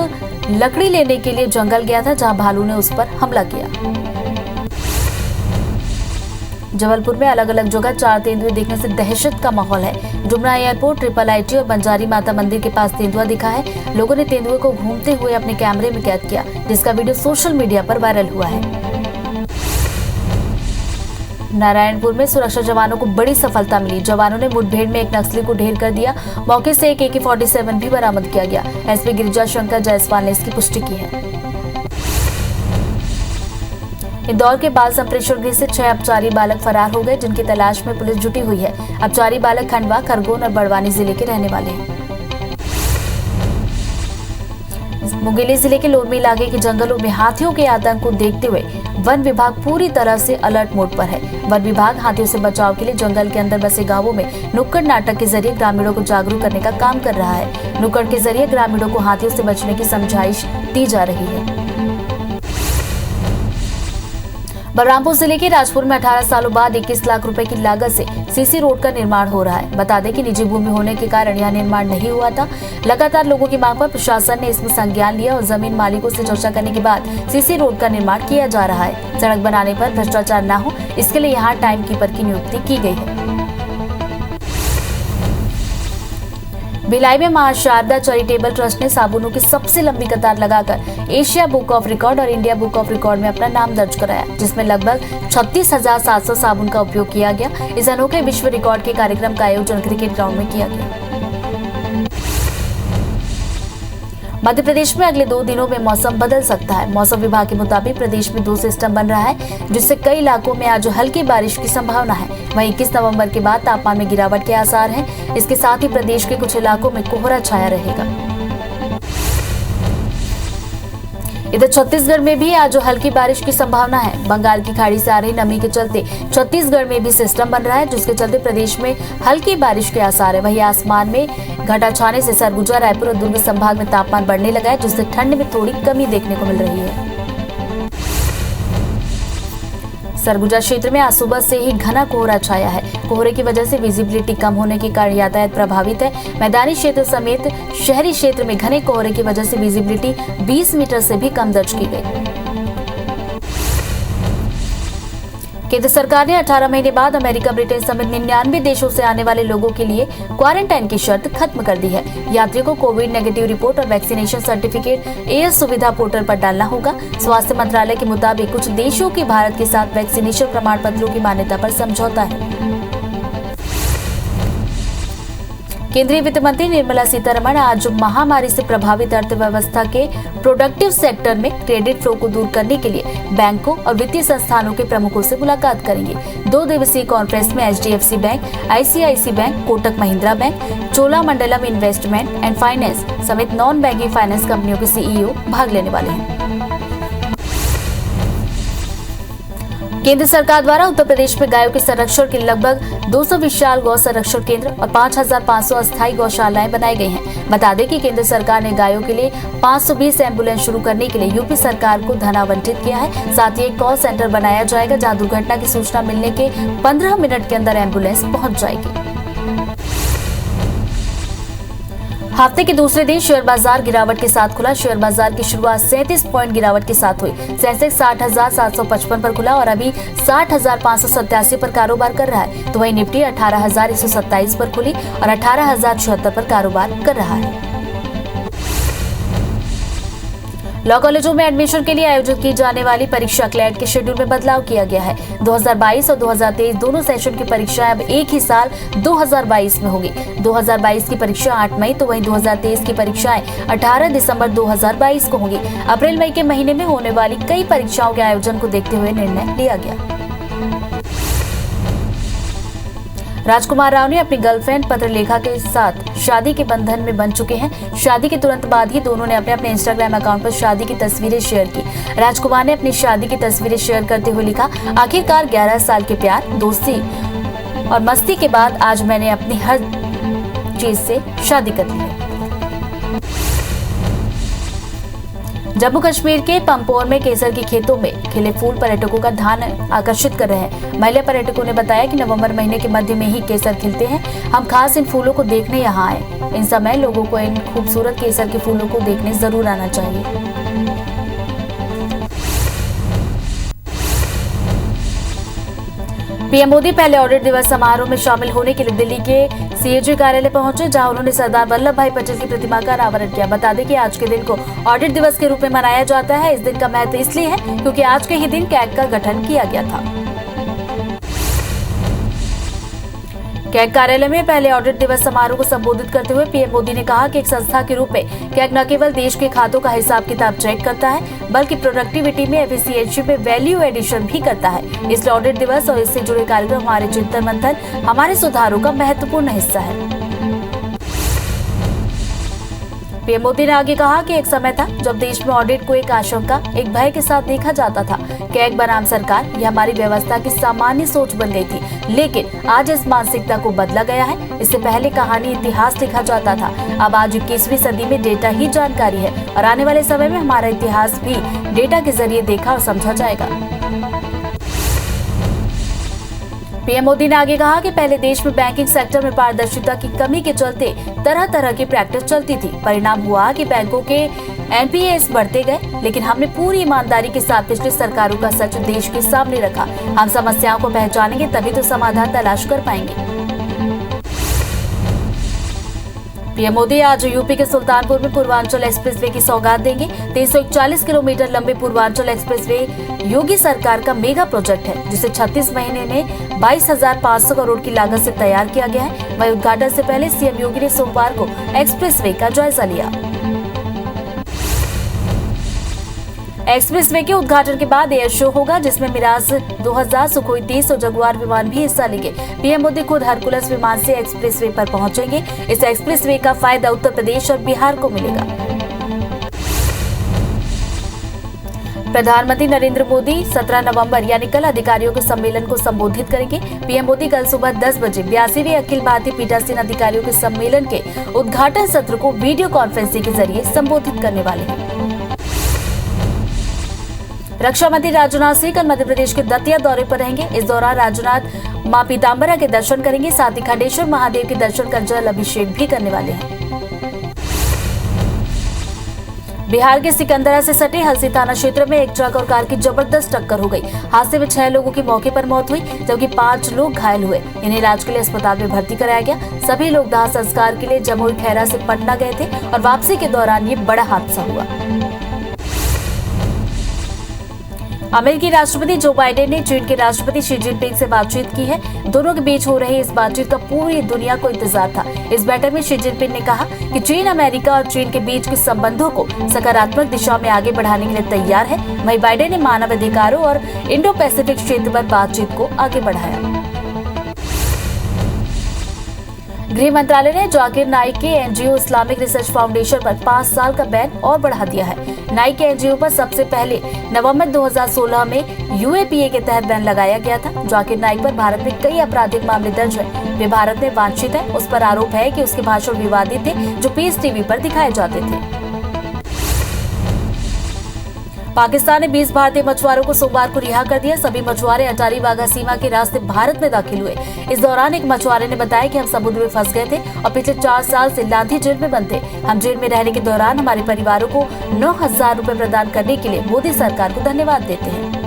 लकड़ी लेने के लिए जंगल गया था, जहां भालू ने उस पर हमला किया। जबलपुर में अलग अलग जगह 4 तेंदुए देखने से दहशत का माहौल है। डुमरा एयरपोर्ट, ट्रिपल IT और बंजारी माता मंदिर के पास तेंदुआ दिखा है। लोगों ने तेंदुए को घूमते हुए अपने कैमरे में कैद किया, जिसका वीडियो सोशल मीडिया पर वायरल हुआ है। नारायणपुर में सुरक्षा जवानों को बड़ी सफलता मिली। जवानों ने मुठभेड़ में एक नक्सली को ढेर कर दिया। मौके से एक AK-47 भी बरामद किया गया। SP गिरिजा शंकर जायसवाल ने इसकी पुष्टि की है। इंदौर के बाल संप्रेषण गृह से 6 अपचारी बालक फरार हो गए, जिनकी तलाश में पुलिस जुटी हुई है। अपचारी बालक खंडवा, खरगोन और बड़वानी जिले के रहने वाले हैं। मुंगेली जिले के लोरमी इलाके के जंगलों में हाथियों के आतंक को देखते हुए वन विभाग पूरी तरह से अलर्ट मोड पर है। वन विभाग हाथियों से बचाव के लिए जंगल के अंदर बसे गांवों में नुक्कड़ नाटक के जरिए ग्रामीणों को जागरूक करने का काम कर रहा है। नुक्कड़ के जरिए ग्रामीणों को हाथियों से बचने की समझाइश दी जा रही है। बलरामपुर जिले के राजपुर में 18 सालों बाद 21 लाख रुपए की लागत से CC रोड का निर्माण हो रहा है। बता दें कि निजी भूमि होने के कारण यह निर्माण नहीं हुआ था। लगातार लोगों की मांग पर प्रशासन ने इसमें संज्ञान लिया और जमीन मालिकों से चर्चा करने के बाद CC रोड का निर्माण किया जा रहा है। सड़क बनाने पर भ्रष्टाचार न हो, इसके लिए यहाँ टाइम कीपर की नियुक्ति की गई है। भिलाई में मां शारदा चैरिटेबल ट्रस्ट ने साबुनों की सबसे लंबी कतार लगाकर एशिया बुक ऑफ रिकॉर्ड और इंडिया बुक ऑफ रिकॉर्ड में अपना नाम दर्ज कराया, जिसमें लगभग 36,700 साबुन का उपयोग किया गया। इस अनोखे विश्व रिकॉर्ड के कार्यक्रम का आयोजन क्रिकेट ग्राउंड में किया गया। मध्य प्रदेश में अगले 2 दिनों में मौसम बदल सकता है। मौसम विभाग के मुताबिक प्रदेश में 2 सिस्टम बन रहा है, जिससे कई इलाकों में आज हल्की बारिश की संभावना है। वहीं 21 नवंबर के बाद तापमान में गिरावट के आसार हैं। इसके साथ ही प्रदेश के कुछ इलाकों में कोहरा छाया रहेगा। इधर छत्तीसगढ़ में भी आज हल्की बारिश की संभावना है। बंगाल की खाड़ी से आ रही नमी के चलते छत्तीसगढ़ में भी सिस्टम बन रहा है, जिसके चलते प्रदेश में हल्की बारिश के आसार है। वहीं आसमान में घटा छाने से सरगुजा, रायपुर और दुर्ग संभाग में तापमान बढ़ने लगा है, जिससे ठंड में थोड़ी कमी देखने को मिल रही है। सरगुजा क्षेत्र में आज सुबह से ही घना कोहरा छाया है। कोहरे की वजह से विजिबिलिटी कम होने के कारण यातायात प्रभावित है। मैदानी क्षेत्र समेत शहरी क्षेत्र में घने कोहरे की वजह से विजिबिलिटी 20 मीटर से भी कम दर्ज की गई। केंद्र सरकार ने 18 महीने बाद अमेरिका, ब्रिटेन समेत 99 देशों से आने वाले लोगों के लिए क्वारंटाइन की शर्त खत्म कर दी है। यात्रियों को कोविड नेगेटिव रिपोर्ट और वैक्सीनेशन सर्टिफिकेट एयर सुविधा पोर्टल पर डालना होगा। स्वास्थ्य मंत्रालय के मुताबिक कुछ देशों की भारत के साथ वैक्सीनेशन प्रमाण पत्रों की मान्यता पर समझौता है। केंद्रीय वित्त मंत्री निर्मला सीतारमण आज महामारी से प्रभावित अर्थव्यवस्था के प्रोडक्टिव सेक्टर में क्रेडिट फ्लो को दूर करने के लिए बैंकों और वित्तीय संस्थानों के प्रमुखों से मुलाकात करेंगे। 2 दिवसीय कॉन्फ्रेंस में HDFC bank, ICICI bank, Kotak Mahindra bank, Cholamandalam investment and finance समेत नॉन बैंकिंग फाइनेंस कंपनियों के CEO भाग लेने वाले हैं। केंद्र सरकार द्वारा उत्तर प्रदेश में गायों के संरक्षण के लगभग 200 विशाल गौ संरक्षण केंद्र और 5500 अस्थायी गौशालाएं बनाई गई हैं। बता दें कि केंद्र सरकार ने गायों के लिए 520 एम्बुलेंस शुरू करने के लिए यूपी सरकार को धन आवंटित किया है। साथ ही एक कॉल सेंटर बनाया जाएगा जहां दुर्घटना की सूचना मिलने के 15 मिनट के अंदर एम्बुलेंस पहुंच जाएगी। हफ्ते के दूसरे दिन शेयर बाजार गिरावट के साथ खुला। शेयर बाजार की शुरुआत 37 पॉइंट गिरावट के साथ हुई। सेंसेक्स 60,755 पर खुला और अभी 60,587 पर कारोबार कर रहा है, तो वहीं निफ्टी 18,127 पर खुली और 18,076 पर कारोबार कर रहा है। लॉ कॉलेजों में एडमिशन के लिए आयोजित की जाने वाली परीक्षा क्लैट के शेड्यूल में बदलाव किया गया है। 2022 और 2023 दोनों सेशन की परीक्षाएं अब एक ही साल 2022 में होगी। 2022 की परीक्षा 8 मई तो वहीं 2023 की परीक्षाएं 18 दिसंबर 2022 को होंगी। अप्रैल मई के महीने में होने वाली कई परीक्षाओं के आयोजन को देखते हुए निर्णय लिया गया। राजकुमार राव ने अपनी गर्लफ्रेंड पत्रलेखा के साथ शादी के बंधन में बन चुके हैं। शादी के तुरंत बाद ही दोनों ने अपने इंस्टाग्राम अकाउंट पर शादी की तस्वीरें शेयर की। राजकुमार ने अपनी शादी की तस्वीरें शेयर करते हुए लिखा, आखिरकार 11 साल के प्यार, दोस्ती और मस्ती के बाद आज मैंने अपनी हर चीज से शादी कर ली है। जम्मू कश्मीर के पंपोर में केसर के खेतों में खिले फूल पर्यटकों का ध्यान आकर्षित कर रहे हैं। महिला पर्यटकों ने बताया कि नवंबर महीने के मध्य में ही केसर खिलते हैं। हम खास इन फूलों को देखने यहाँ आए। इन समय लोगों को इन खूबसूरत केसर के फूलों को देखने जरूर आना चाहिए। पीएम मोदी पहले ऑडिट दिवस समारोह में शामिल होने के लिए दिल्ली के CAG कार्यालय पहुंचे, जहां उन्होंने सरदार वल्लभ भाई पटेल की प्रतिमा का अनावरण किया। बता दें कि आज के दिन को ऑडिट दिवस के रूप में मनाया जाता है। इस दिन का महत्व इसलिए है क्योंकि आज के ही दिन कैग का गठन किया गया था। कैग कार्यालय में पहले ऑडिट दिवस समारोह को संबोधित करते हुए पीएम मोदी ने कहा कि एक संस्था के रूप में कैग न केवल देश के खातों का हिसाब किताब चेक करता है, बल्कि प्रोडक्टिविटी में, एफिशिएंसी में वैल्यू एडिशन भी करता है। इसलिए ऑडिट दिवस और इससे जुड़े कार्यक्रम हमारे चिंतन मंथन, हमारे सुधारों का महत्वपूर्ण हिस्सा है। पीएम मोदी ने आगे कहा कि एक समय था जब देश में ऑडिट को एक आशंका, एक भय के साथ देखा जाता था। कैग बनाम सरकार, यह हमारी व्यवस्था की सामान्य सोच बन गई थी, लेकिन आज इस मानसिकता को बदला गया है। इससे पहले कहानी, इतिहास लिखा जाता था। अब आज 21वीं सदी में डेटा ही जानकारी है और आने वाले समय में हमारा इतिहास भी डेटा के जरिए देखा और समझा जाएगा। पीएम मोदी ने आगे कहा कि पहले देश में बैंकिंग सेक्टर में पारदर्शिता की कमी के चलते तरह तरह की प्रैक्टिस चलती थी। परिणाम हुआ कि बैंकों के NPAs बढ़ते गए, लेकिन हमने पूरी ईमानदारी के साथ पिछली सरकारों का सच देश के सामने रखा। हम समस्याओं को पहचानेंगे तभी तो समाधान तलाश कर पाएंगे। पीएम मोदी आज यूपी के सुल्तानपुर में पूर्वांचल एक्सप्रेसवे की सौगात देंगे। 341 किलोमीटर लंबे पूर्वांचल एक्सप्रेसवे योगी सरकार का मेगा प्रोजेक्ट है, जिसे 36 महीने में 22,500 करोड़ की लागत से तैयार किया गया है। वहीं उद्घाटन से पहले सीएम योगी ने सोमवार को एक्सप्रेसवे का जायजा लिया। एक्सप्रेसवे के उद्घाटन के बाद एयर शो होगा, जिसमें मिराज 2000, सुखोई 30 और जगुआर विमान भी हिस्सा लेंगे। पीएम मोदी खुद हरकुलस विमान से एक्सप्रेसवे पर पहुंचेंगे। इस एक्सप्रेसवे का फायदा उत्तर प्रदेश और बिहार को मिलेगा। प्रधानमंत्री नरेंद्र मोदी 17 नवंबर यानी कल अधिकारियों के सम्मेलन को संबोधित करेंगे। पीएम मोदी कल सुबह 10 बजे 82वें अखिल भारतीय पीठासीन अधिकारियों के सम्मेलन के उद्घाटन सत्र को वीडियो कॉन्फ्रेंसिंग के जरिए संबोधित करने वाले हैं। रक्षा मंत्री राजनाथ सिंह कल मध्य प्रदेश के दतिया दौरे पर रहेंगे। इस दौरान राजनाथ मां पीताम्बरा के दर्शन करेंगे, साथ ही खंडेश्वर महादेव के दर्शन कर जल अभिषेक भी करने वाले हैं। बिहार के सिकंदरा से सटे हलसी थाना क्षेत्र में एक ट्रक और कार की जबरदस्त टक्कर हो गई। हादसे में 6 लोगों की मौके पर मौत हुई, जबकि 5 लोग घायल हुए। इन्हें इलाज के लिए अस्पताल में भर्ती कराया गया। सभी लोग दाह संस्कार के लिए जमुई खैरा से पटना गए थे और वापसी के दौरान ये बड़ा हादसा हुआ। अमेरिकी राष्ट्रपति जो बाइडेन ने चीन के राष्ट्रपति शी जिनपिंग से बातचीत की है। दोनों के बीच हो रही इस बातचीत का पूरी दुनिया को इंतजार था। इस बैठक में शी जिनपिंग ने कहा कि चीन अमेरिका और चीन के बीच के संबंधों को सकारात्मक दिशा में आगे बढ़ाने के लिए तैयार है। वहीं बाइडेन ने मानव अधिकारों और इंडो पैसिफिक क्षेत्र पर बातचीत को आगे बढ़ाया। गृह मंत्रालय ने जाकिर नाइक के एनजीओ इस्लामिक रिसर्च फाउंडेशन पर 5 साल का बैन और बढ़ा दिया है। नाइक के एनजीओ पर सबसे पहले नवंबर 2016 में यूएपीए के तहत बैन लगाया गया था। जाकिर नाइक पर भारत में कई आपराधिक मामले दर्ज हैं। वे भारत में वांछित है। उस पर आरोप है कि उसके भाषण विवादित थे, जो पीस टीवी पर दिखाए जाते थे। पाकिस्तान ने 20 भारतीय मछुआरों को सोमवार को रिहा कर दिया। सभी मछुआरे अटारी वाघा सीमा के रास्ते भारत में दाखिल हुए। इस दौरान एक मछुआरे ने बताया कि हम समुद्र में फंस गए थे और पिछले 4 साल से लांधी जेल में बंद थे। हम जेल में रहने के दौरान हमारे परिवारों को 9,000 रुपए प्रदान करने के लिए मोदी सरकार को धन्यवाद देते हैं।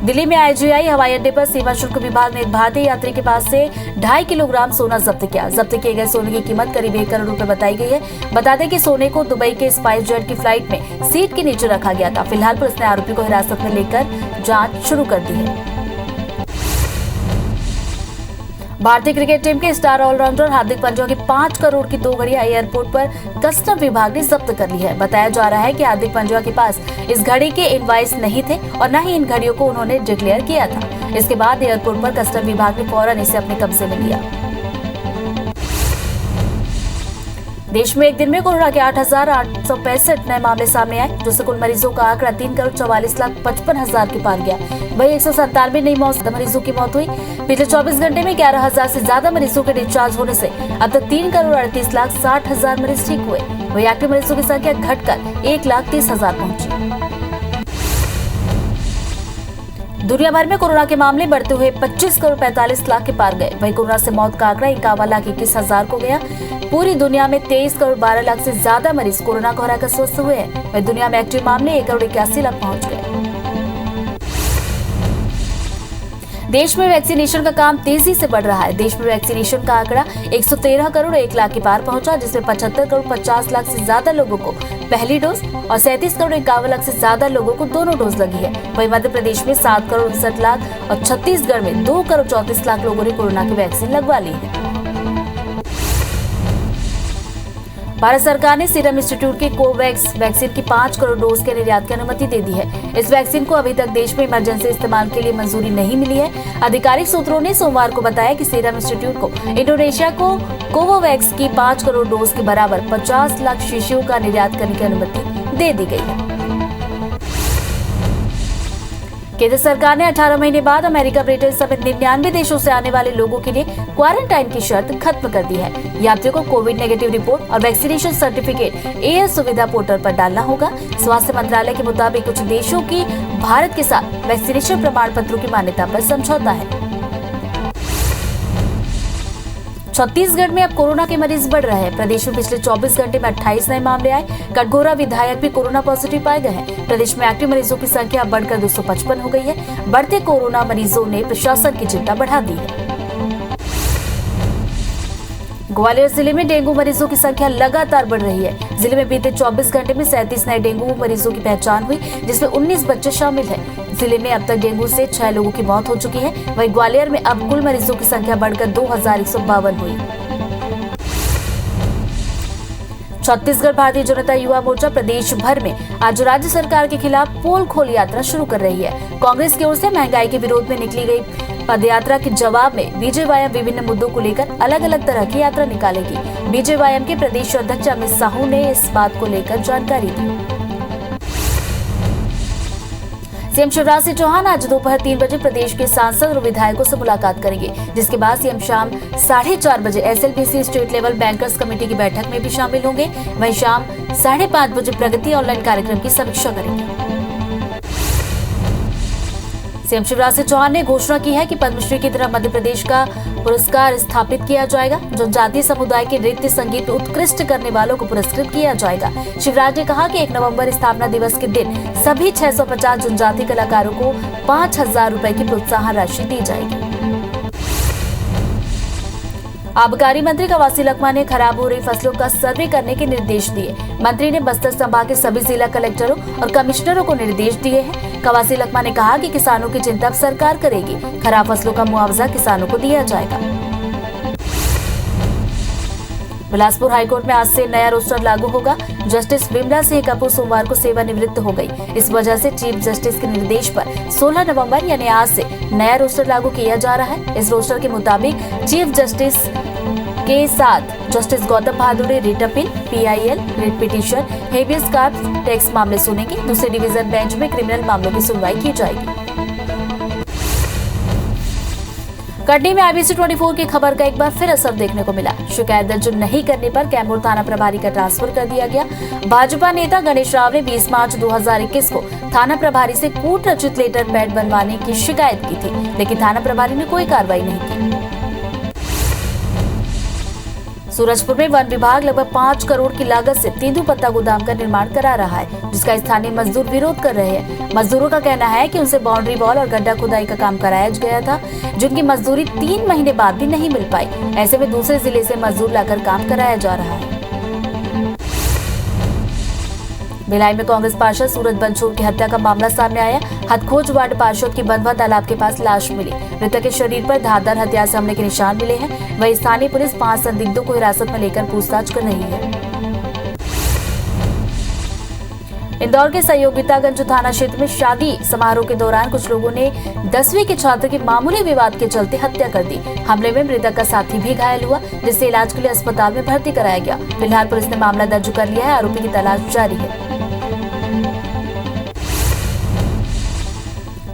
दिल्ली में आईजीआई हवाई अड्डे पर सीमा शुल्क विभाग ने एक भारतीय यात्री के पास से 2.5 किलोग्राम सोना जब्त किया। जब्त किए गए सोने की कीमत करीब 1 करोड़ रुपए बताई गई है। बता दें कि सोने को दुबई के स्पाइस जेट की फ्लाइट में सीट के नीचे रखा गया था। फिलहाल पुलिस ने आरोपी को हिरासत में लेकर जांच शुरू कर दी है। भारतीय क्रिकेट टीम के स्टार ऑलराउंडर हार्दिक पांड्या की 5 करोड़ की 2 घड़ियां एयरपोर्ट पर कस्टम विभाग ने जब्त कर ली है। बताया जा रहा है कि हार्दिक पांड्या के पास इस घड़ी के इनवॉइस नहीं थे और न ही इन घड़ियों को उन्होंने डिक्लेयर किया था। इसके बाद एयरपोर्ट पर कस्टम विभाग ने फौरन इसे अपने कब्जे में लिया। देश में एक दिन में कोरोना के 8,865 नए मामले सामने आए, जिससे कुल मरीजों का आंकड़ा 3,44,55,000 के पार गया। वहीं 197 नई मरीजों की मौत हुई। पिछले 24 घंटे में 11,000 से ज्यादा मरीजों के डिस्चार्ज होने से अब तक 3,38,60,000 मरीज ठीक हुए। वहीं एक्टिव मरीजों की संख्या घटकर 1,30,000 पहुंची। दुनिया भर में कोरोना के मामले बढ़ते हुए 25 करोड़ 45 लाख के पार गए। वहीं कोरोना से मौत का आंकड़ा 51,21,000 को गया। पूरी दुनिया में 23 करोड़ 12 लाख से ज्यादा मरीज कोरोना को हराकर स्वस्थ हुए हैं। वहीं दुनिया में एक्टिव मामले 1 करोड़ 81 लाख पहुंच गए। देश में वैक्सीनेशन का काम तेजी से बढ़ रहा है। देश में वैक्सीनेशन का आंकड़ा 113 करोड़ 1 लाख के पार पहुंचा, जिसमें 75 करोड़ 50 लाख से ज्यादा लोगों को पहली डोज और 37 करोड़ 51 लाख से ज्यादा लोगों को दोनों डोज लगी है। वहीं मध्य प्रदेश में 7 करोड़ 59 लाख और छत्तीसगढ़ में 2 करोड़ 34 लाख लोगों ने कोरोना की वैक्सीन लगवा ली है। भारत सरकार ने सीरम इंस्टीट्यूट की कोवैक्स वैक्सीन की 5 करोड़ डोज के निर्यात की अनुमति दे दी है। इस वैक्सीन को अभी तक देश में इमरजेंसी इस्तेमाल के लिए मंजूरी नहीं मिली है। आधिकारिक सूत्रों ने सोमवार को बताया कि सीरम इंस्टीट्यूट को इंडोनेशिया को कोवोवैक्स की 5 करोड़ डोज के बराबर 50 लाख शीशियों का निर्यात करने की अनुमति दे दी गई है। केंद्र सरकार ने 18 महीने बाद अमेरिका, ब्रिटेन समेत 99 देशों से आने वाले लोगों के लिए क्वारंटाइन की शर्त खत्म कर दी है। यात्रियों को कोविड नेगेटिव रिपोर्ट और वैक्सीनेशन सर्टिफिकेट एयर सुविधा पोर्टल पर डालना होगा। स्वास्थ्य मंत्रालय के मुताबिक कुछ देशों की भारत के साथ वैक्सीनेशन प्रमाण पत्रों की मान्यता पर समझौता है। छत्तीसगढ़ में अब कोरोना के मरीज बढ़ रहे हैं। प्रदेश में पिछले 24 घंटे में 28 नए मामले आए। कटघोरा विधायक भी कोरोना पॉजिटिव पाए गए हैं। प्रदेश में एक्टिव मरीजों की संख्या बढ़कर 255 हो गई है। बढ़ते कोरोना मरीजों ने प्रशासन की चिंता बढ़ा दी है। ग्वालियर जिले में डेंगू मरीजों की संख्या लगातार बढ़ रही है। जिले में बीते 24 घंटे में 37 नए डेंगू मरीजों की पहचान हुई, जिसमें 19 बच्चे शामिल हैं। जिले में अब तक डेंगू से 6 लोगों की मौत हो चुकी है। वहीं ग्वालियर में अब कुल मरीजों की संख्या बढ़कर 2,152 हुई। छत्तीसगढ़ भारतीय जनता युवा मोर्चा प्रदेश भर में आज राज्य सरकार के खिलाफ पोल खोल यात्रा शुरू कर रही है। कांग्रेस की ओर से महंगाई के विरोध में निकली गई पदयात्रा के जवाब में बीजेवाईएम विभिन्न मुद्दों को लेकर अलग अलग तरह की यात्रा निकालेगी। बीजेवाईएम के प्रदेश अध्यक्ष अमित साहू ने इस बात को लेकर जानकारी दी। सीएम शिवराज सिंह चौहान आज दोपहर 3 बजे प्रदेश के सांसद और विधायकों से मुलाकात करेंगे, जिसके बाद सीएम शाम 4:30 बजे SLBC state level bankers committee की बैठक में भी शामिल होंगे। वहीं शाम 5:30 बजे प्रगति ऑनलाइन कार्यक्रम की समीक्षा करेंगे। सीएम शिवराज सिंह चौहान ने घोषणा की है कि पद्मश्री की तरह मध्य प्रदेश का पुरस्कार स्थापित किया जाएगा। जनजातीय समुदाय के नृत्य संगीत उत्कृष्ट करने वालों को पुरस्कृत किया जाएगा। शिवराज ने कहा कि 1 नवंबर स्थापना दिवस के दिन सभी 650 जनजातीय कलाकारों को 5,000 रुपए की प्रोत्साहन राशि दी जाएगी। आबकारी मंत्री कवासी लखमा ने खराब हो रही फसलों का सर्वे करने के निर्देश दिए। मंत्री ने बस्तर संभाग के सभी जिला कलेक्टरों और कमिश्नरों को निर्देश दिए हैं। कवासी लखमा ने कहा कि किसानों की चिंता अब सरकार करेगी। खराब फसलों का मुआवजा किसानों को दिया जाएगा। बिलासपुर हाईकोर्ट में आज से नया रोस्टर लागू होगा। जस्टिस विमला सिंह कपूर सोमवार को सेवानिवृत्त हो गई। इस वजह से चीफ जस्टिस के निर्देश पर 16 नवंबर यानी आज से नया रोस्टर लागू किया जा रहा है। इस रोस्टर के मुताबिक चीफ जस्टिस के साथ justice Gautam Bahadur writ appeal, PIL, writ petition, habeas corpus tax मामले सुनेंगे। दूसरे डिवीजन बेंच में क्रिमिनल मामलों की सुनवाई की जाएगी। कटनी में IBC 24 की खबर का एक बार फिर असर देखने को मिला। शिकायत दर्ज नहीं करने पर कैमूर थाना प्रभारी का ट्रांसफर कर दिया गया। भाजपा नेता गणेश राव ने 20 मार्च 2021 को थाना प्रभारी से कूट रचित लेटर पैड बनवाने की शिकायत की थी, लेकिन थाना प्रभारी ने कोई कार्रवाई नहीं की। सूरजपुर में वन विभाग लगभग 5 करोड़ की लागत से तेंदूपत्ता गोदाम का निर्माण करा रहा है, जिसका स्थानीय मजदूर विरोध कर रहे हैं। मजदूरों का कहना है कि उनसे बाउंड्री वॉल और गड्ढा खुदाई का काम कराया गया था, जिनकी मजदूरी 3 महीने बाद भी नहीं मिल पाई। ऐसे में दूसरे जिले से मजदूर लाकर काम कराया जा रहा है। भिलाई में कांग्रेस पार्षद सूरज बंसोड़ की हत्या का मामला सामने आया। हथखोज वार्ड पार्षद की बंधवा तालाब के पास लाश मिली। मृतक के शरीर पर धारदार हथियार से हमले के निशान मिले हैं। वहीं स्थानीय पुलिस 5 संदिग्धों को हिरासत में लेकर पूछताछ कर रही है। इंदौर के सहयोगितागंज थाना क्षेत्र में शादी समारोह के दौरान कुछ लोगों ने 10वीं के छात्र की मामूली विवाद के चलते हत्या कर दी। हमले में मृतक का साथी भी घायल हुआ, जिसे इलाज के लिए अस्पताल में भर्ती कराया गया। फिलहाल पुलिस ने मामला दर्ज कर लिया है। आरोपी की तलाश जारी है।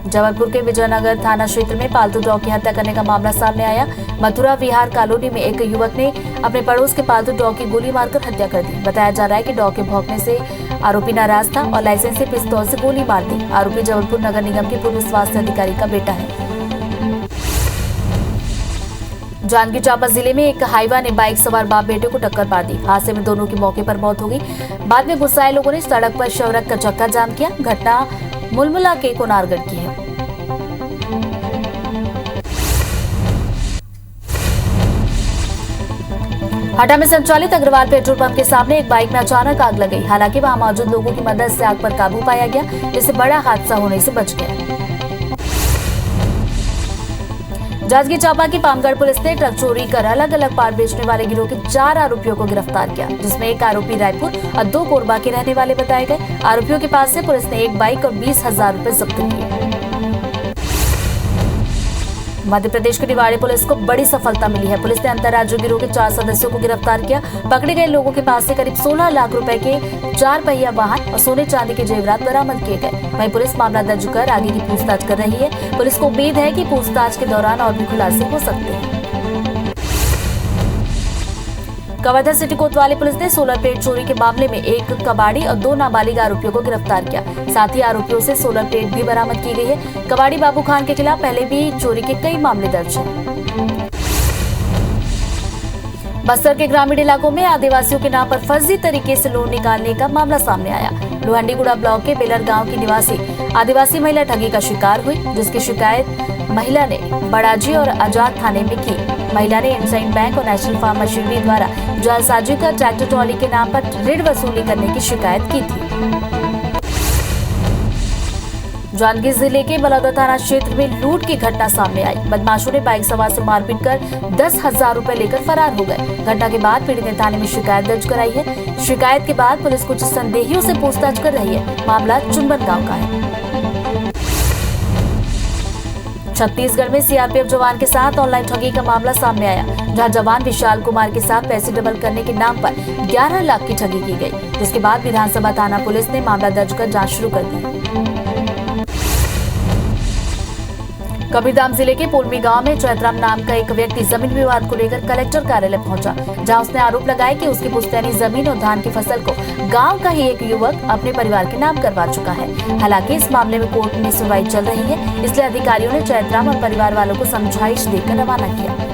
जबलपुर के विजयनगर थाना क्षेत्र में पालतू डॉग की हत्या करने का मामला सामने आया। मथुरा विहार कॉलोनी में एक युवक ने अपने पड़ोस के पालतू डॉग की गोली मारकर हत्या कर दी। बताया जा रहा है कि डॉग के भौंकने से आरोपी नाराज था और लाइसेंस से पिस्तौल से गोली मार दी। आरोपी जबलपुर नगर निगम के पूर्व स्वास्थ्य अधिकारी का बेटा है। जांजगीर चांपा जिले में एक हाईवा ने बाइक सवार बाप बेटे को टक्कर मार दी। हादसे में दोनों की मौके पर मौत हो गई। बाद में गुस्साए लोगों ने सड़क पर शवरक का चक्का जाम किया। घटना मुलमुला के कोनारगढ़ की है। हटा में संचालित अग्रवाल पेट्रोल पंप के सामने एक बाइक में अचानक आग लग गई। हालांकि वहां मौजूद लोगों की मदद से आग पर काबू पाया गया, जिससे बड़ा हादसा होने से बच गया। जांजगीर चांपा की पामगढ़ पुलिस ने ट्रक चोरी कर अलग अलग पार्ट बेचने वाले गिरोह के 4 आरोपियों को गिरफ्तार किया, जिसमें एक आरोपी रायपुर और 2 कोरबा के रहने वाले बताए गए। आरोपियों के पास से पुलिस ने एक बाइक और 20,000 रुपए जब्त किए। मध्य प्रदेश की निवाड़ी पुलिस को बड़ी सफलता मिली है। पुलिस ने अंतर्राज्यीय गिरोह के 4 सदस्यों को गिरफ्तार किया। पकड़े गए लोगों के पास से करीब 16 लाख रुपए के 4 पहिया वाहन और सोने चांदी के जेवरात बरामद किए गए। वहीं पुलिस मामला दर्ज कर आगे की पूछताछ कर रही है। पुलिस को उम्मीद है कि पूछताछ के दौरान और भी खुलासे हो सकते हैं। कवर्धा सिटी कोतवाली पुलिस ने सोलर प्लेट चोरी के मामले में एक कबाड़ी और 2 नाबालिग आरोपियों को गिरफ्तार किया। साथ ही आरोपियों से सोलर प्लेट भी बरामद की गई है। कबाड़ी बाबू खान के खिलाफ पहले भी चोरी के कई मामले दर्ज हैं। बस्तर के ग्रामीण इलाकों में आदिवासियों के नाम पर फर्जी तरीके से लोन निकालने का मामला सामने आया। लोहंडीगुड़ा ब्लॉक के बेलर गांव की निवासी आदिवासी महिला ठगी का शिकार हुई, जिसकी शिकायत महिला ने बड़ाजी और आजाद थाने में की। महिला ने इंडसइंड बैंक और नेशनल फार्म मशीनरी द्वारा जालसाजी कर ट्रैक्टर ट्रॉली के नाम पर ऋण वसूली करने की शिकायत की थी। जांजगीर जिले के बलौदा थाना क्षेत्र में लूट की घटना सामने आई। बदमाशों ने बाइक सवार से मारपीट कर 10,000 रुपए लेकर फरार हो गए। घटना के बाद पीड़ित ने थाने में शिकायत दर्ज कराई है। शिकायत के बाद पुलिस कुछ संदेहियों से पूछताछ कर रही है। मामला चुनबन गांव का है। छत्तीसगढ़ में सीआरपीएफ जवान के साथ ऑनलाइन ठगी का मामला सामने आया, जहां जवान विशाल कुमार के साथ पैसे डबल करने के नाम पर 11 लाख की ठगी की गई, जिसके बाद विधानसभा थाना पुलिस ने मामला दर्ज कर जांच शुरू कर दी। कबीरधाम जिले के पुलमी गांव में चैतराम नाम का एक व्यक्ति जमीन विवाद को लेकर कलेक्टर कार्यालय पहुंचा, जहां उसने आरोप लगाया कि उसकी पुश्तैनी जमीन और धान की फसल को गांव का ही एक युवक अपने परिवार के नाम करवा चुका है। हालांकि इस मामले में कोर्ट में सुनवाई चल रही है, इसलिए अधिकारियों ने चैतराम और परिवार वालों को समझाइश देकर रवाना किया।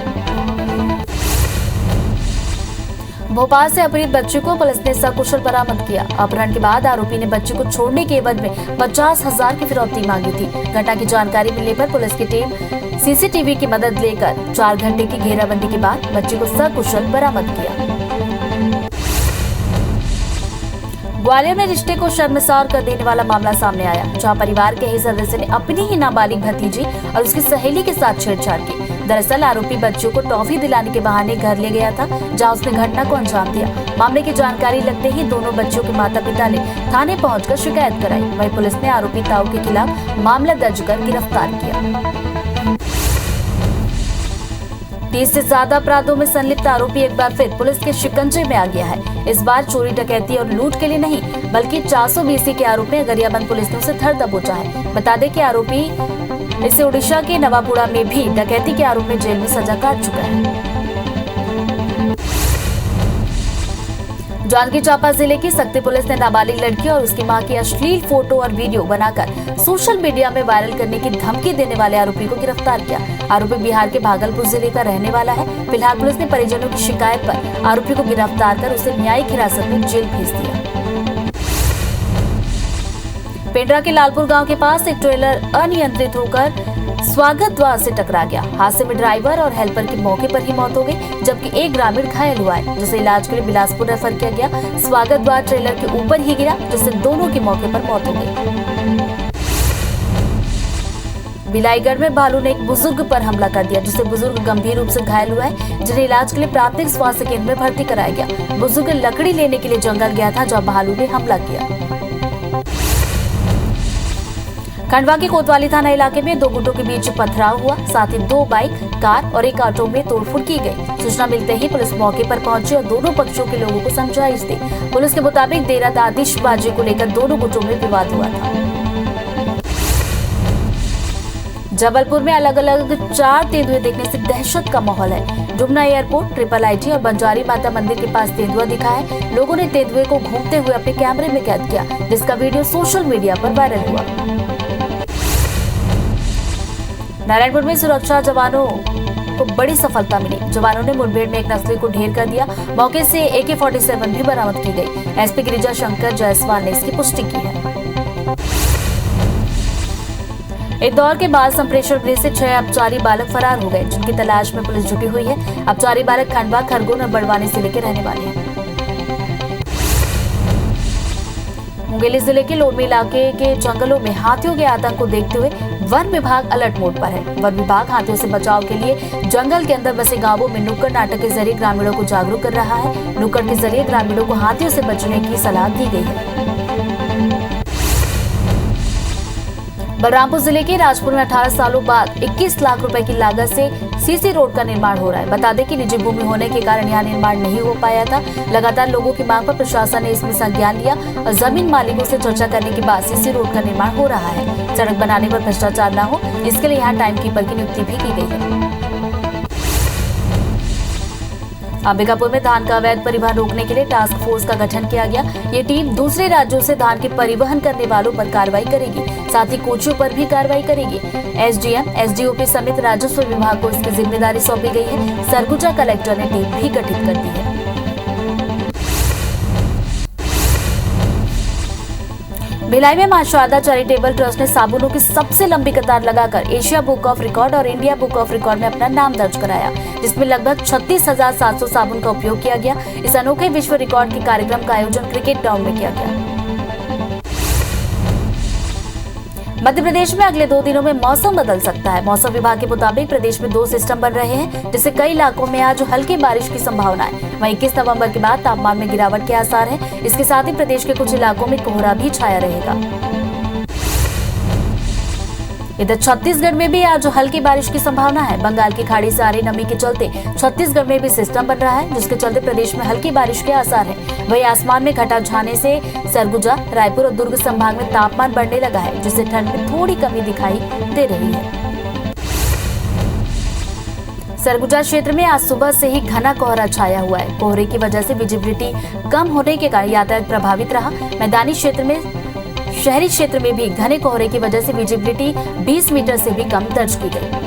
भोपाल से अपहृत बच्चे को पुलिस ने सकुशल बरामद किया। अपहरण के बाद आरोपी ने बच्चे को छोड़ने के एवज में 50,000 की फिरौती मांगी थी। घटना की जानकारी मिलने पर पुलिस की टीम सीसीटीवी की मदद लेकर 4 घंटे की घेराबंदी के बाद बच्चे को सकुशल बरामद किया। ग्वालियर में रिश्ते को शर्मसार कर देने वाला मामला सामने आया, जहां परिवार के ही सदस्य ने अपनी ही नाबालिग भतीजी और उसकी सहेली के साथ छेड़छाड़ की। दरअसल आरोपी बच्चों को टॉफी दिलाने के बहाने घर ले गया था, जहां उसने घटना को अंजाम दिया। मामले की जानकारी लगते ही दोनों बच्चों के माता पिता ने थाने पहुंचकर शिकायत कराई। वहीं पुलिस ने आरोपी ताऊ के खिलाफ मामला दर्ज कर गिरफ्तार किया। 30 से ज्यादा अपराधों में संलिप्त आरोपी एक बार फिर पुलिस के शिकंजे में आ गया है। इस बार चोरी, डकैती और लूट के लिए नहीं, बल्कि 420 के आरोप में गरियाबंद पुलिस ने उसे धर दबोचा है। बता दें कि आरोपी इसे ओडिशा के नवापुरा में भी डकैती के आरोप में जेल में सजा काट चुका है। जांजगीर चांपा जिले की सक्ती पुलिस ने नाबालिग लड़की और उसकी मां की अश्लील फोटो और वीडियो बनाकर सोशल मीडिया में वायरल करने की धमकी देने वाले आरोपी को गिरफ्तार किया। आरोपी बिहार के भागलपुर जिले का रहने वाला है। फिलहाल पुलिस ने परिजनों की शिकायत पर आरोपी को गिरफ्तार कर उसे न्यायिक हिरासत में जेल भेज दिया। पेंड्रा के लालपुर गांव के पास एक ट्रेलर अनियंत्रित होकर स्वागत द्वार से टकरा गया। हादसे में ड्राइवर और हेल्पर की मौके पर ही मौत हो गई, जबकि एक ग्रामीण घायल हुआ है, जिसे इलाज के लिए बिलासपुर रेफर किया गया। स्वागत द्वार ट्रेलर के ऊपर ही गिरा, जिससे दोनों की मौके पर मौत हो गई। बिलाईगढ़ में भालू ने एक बुजुर्ग पर हमला कर दिया, जिससे बुजुर्ग गंभीर रूप से घायल हुआ है, जिन्हें इलाज के लिए प्राथमिक स्वास्थ्य केंद्र में भर्ती कराया गया। बुजुर्ग लकड़ी लेने के लिए जंगल गया था, जहाँ भालू ने हमला किया। खंडवा के कोतवाली थाना इलाके में 2 गुटों के बीच पथराव हुआ, साथ ही 2 बाइक, कार और एक ऑटो में तोड़फोड़ की गई। सूचना मिलते ही पुलिस मौके पर पहुंची और दोनों पक्षों के लोगों को समझाइश दी। पुलिस के मुताबिक देर रात आतिशबाजी को लेकर दोनों गुटों में विवाद हुआ था। जबलपुर में अलग अलग 4 तेंदुए देखने से दहशत का माहौल है। डुमना एयरपोर्ट, ट्रिपल आईटी और बंजारी माता मंदिर के पास तेंदुआ दिखा है। लोगों ने तेंदुए को घूमते हुए अपने कैमरे में कैद किया, जिसका वीडियो सोशल मीडिया पर वायरल हुआ। नारायणपुर में सुरक्षा जवानों को बड़ी सफलता मिली। जवानों ने मुठभेड़ में एक नक्सली को ढेर कर दिया। मौके से AK-47 भी बरामद की गई। एसपी गिरिजा शंकर जायसवाल ने इसकी पुष्टि की है। इंदौर के बाल संप्रेषण गृह से 6 अपचारी बालक फरार हो गए, जिनकी तलाश में पुलिस जुटी हुई है। अपचारी बालक खंडवा, खरगोन और बड़वानी जिले के रहने वाले हैं। मुंगेली जिले के लोरमी इलाके के जंगलों में हाथियों के आतंक को देखते हुए वन विभाग अलर्ट मोड पर है। वन विभाग हाथियों से बचाव के लिए जंगल के अंदर बसे गांवों में नुक्कड़ नाटक के जरिए ग्रामीणों को जागरूक कर रहा है। नुक्कड़ के जरिए ग्रामीणों को हाथियों से बचने की सलाह दी गई है। बलरामपुर जिले के राजपुर में 18 सालों बाद 21 लाख रुपए की लागत से सीसी रोड का निर्माण हो रहा है। बता दें कि निजी भूमि होने के कारण यहाँ निर्माण नहीं हो पाया था। लगातार लोगों की मांग पर प्रशासन ने इसमें संज्ञान लिया और जमीन मालिकों से चर्चा करने के बाद सीसी रोड का निर्माण हो रहा है। सड़क बनाने पर भ्रष्टाचार न हो, इसके लिए यहाँ टाइम कीपर की नियुक्ति भी की गई है। अंबिकापुर में धान का अवैध परिवहन रोकने के लिए टास्क फोर्स का गठन किया गया। ये टीम दूसरे राज्यों से धान के परिवहन करने वालों पर कार्रवाई करेगी, साथ ही कोचियों पर भी कार्रवाई करेगी। SDM, SDOP समेत राजस्व विभाग को इसकी जिम्मेदारी सौंपी गई है। सरगुजा कलेक्टर ने टीम भी गठित कर दी है। भिलाई में मां शारदा चैरिटेबल ट्रस्ट ने साबुनों की सबसे लंबी कतार लगाकर एशिया बुक ऑफ रिकॉर्ड और इंडिया बुक ऑफ रिकॉर्ड में अपना नाम दर्ज कराया, जिसमें लगभग 36,700 साबुन का उपयोग किया गया। इस अनोखे विश्व रिकॉर्ड के कार्यक्रम का आयोजन क्रिकेट ग्राउंड में किया गया। मध्य प्रदेश में अगले 2 दिनों में मौसम बदल सकता है। मौसम विभाग के मुताबिक प्रदेश में 2 सिस्टम बन रहे हैं, जिससे कई इलाकों में आज हल्की बारिश की संभावना है। वहीं 21 नवंबर के बाद तापमान में गिरावट के आसार हैं। इसके साथ ही प्रदेश के कुछ इलाकों में कोहरा भी छाया रहेगा। इधर छत्तीसगढ़ में भी आज हल्की बारिश की संभावना है। बंगाल की खाड़ी से आ रही नमी के चलते छत्तीसगढ़ में भी सिस्टम बन रहा है, जिसके चलते प्रदेश में हल्की बारिश के आसार हैं। वहीं आसमान में घटा छाने से सरगुजा, रायपुर और दुर्ग संभाग में तापमान बढ़ने लगा है, जिससे ठंड में थोड़ी कमी दिखाई दे रही है। सरगुजा क्षेत्र में आज सुबह से ही घना कोहरा छाया हुआ है। कोहरे की वजह से विजिबिलिटी कम होने के कारण यातायात प्रभावित रहा। मैदानी क्षेत्र में, शहरी क्षेत्र में भी घने कोहरे की वजह से विजिबिलिटी 20 मीटर से भी कम दर्ज की गई।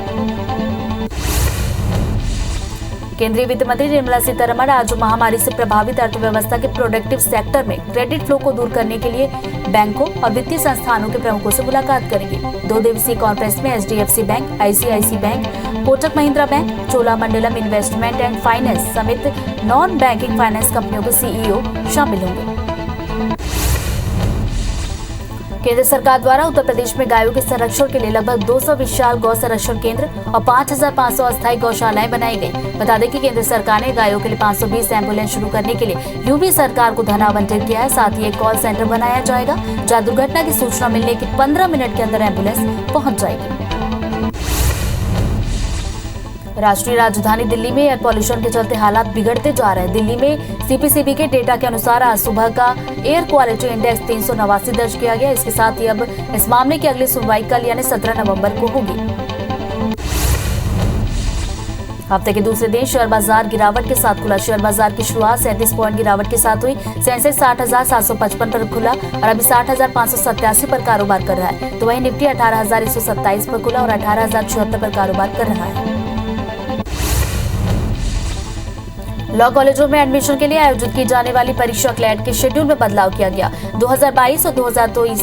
केंद्रीय वित्त मंत्री निर्मला सीतारमण आज महामारी से प्रभावित अर्थव्यवस्था के प्रोडक्टिव सेक्टर में क्रेडिट फ्लो को दूर करने के लिए बैंकों और वित्तीय संस्थानों के प्रमुखों से मुलाकात करेंगे। 2 दिवसीय कॉन्फ्रेंस में HDFC bank, ICICI bank, Kotak Mahindra bank, Cholamandalam investment and finance समेत नॉन बैंकिंग फाइनेंस कंपनियों के सीईओ शामिल होंगे। केंद्र सरकार द्वारा उत्तर प्रदेश में गायों के संरक्षण के लिए लगभग 200 विशाल गौ संरक्षण केंद्र और 5500 अस्थायी गौशालाएं बनाई गई। बता दें कि केंद्र सरकार ने गायों के लिए 520 एम्बुलेंस शुरू करने के लिए यूपी सरकार को धन आवंटित किया है। साथ ही एक कॉल सेंटर बनाया जाएगा जहां दुर्घटना की सूचना मिलने के 15 मिनट के अंदर एम्बुलेंस पहुंच जाएगी। राष्ट्रीय राजधानी दिल्ली में एयर पॉल्यूशन के चलते हालात बिगड़ते जा रहे हैं। दिल्ली में सीपीसीबी के डेटा के अनुसार आज सुबह का एयर क्वालिटी इंडेक्स 389 दर्ज किया गया। इसके साथ ही अब इस मामले की अगली सुनवाई कल यानी 17 नवंबर को होगी। हफ्ते के दूसरे दिन शेयर बाजार गिरावट के साथ खुला। शेयर बाजार की शुरुआत 37 पॉइंट गिरावट के साथ हुई। सेंसेक्स 60,755 पर खुला और अभी 60,587 पर कारोबार कर रहा है, तो वहीं निफ्टी 18,127 पर खुला और 18,076 पर कारोबार कर रहा है। लॉ कॉलेजों में एडमिशन के लिए आयोजित की जाने वाली परीक्षा क्लैट के शेड्यूल में बदलाव किया गया। 2022 और 2023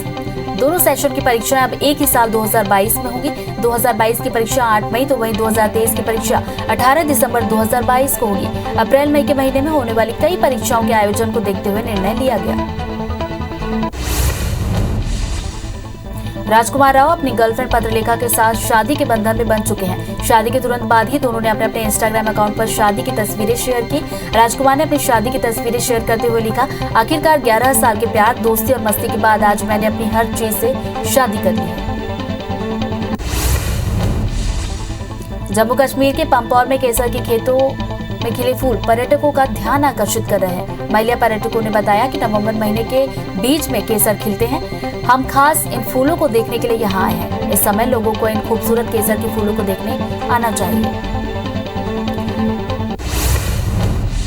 दोनों सेशन की परीक्षाएं अब एक ही साल 2022 में होंगी। 2022 की परीक्षा 8 मई तो वहीं 2023 की परीक्षा 18 दिसंबर 2022 को होगी। अप्रैल मई के महीने में होने वाली कई परीक्षाओं के आयोजन को देखते हुए निर्णय लिया गया। राजकुमार राव अपनी गर्लफ्रेंड पत्रलेखा के साथ शादी के बंधन में बंध चुके हैं। शादी के तुरंत बाद ही दोनों ने अपने इंस्टाग्राम अकाउंट पर शादी की तस्वीरें शेयर की। राजकुमार ने अपनी शादी की तस्वीरें शेयर करते हुए लिखा, आखिरकार 11 साल के प्यार, दोस्ती और मस्ती के बाद आज मैंने अपनी हर चीज से शादी कर ली है। जम्मू कश्मीर के पंपौर में केसर के खेतों में खिले फूल पर्यटकों का ध्यान आकर्षित कर रहे हैं। महिला पर्यटकों ने बताया कि नवंबर महीने के बीच में केसर खिलते हैं। हम खास इन फूलों को देखने के लिए यहाँ आए हैं। इस समय लोगों को इन खूबसूरत केसर के फूलों को देखने आना चाहिए।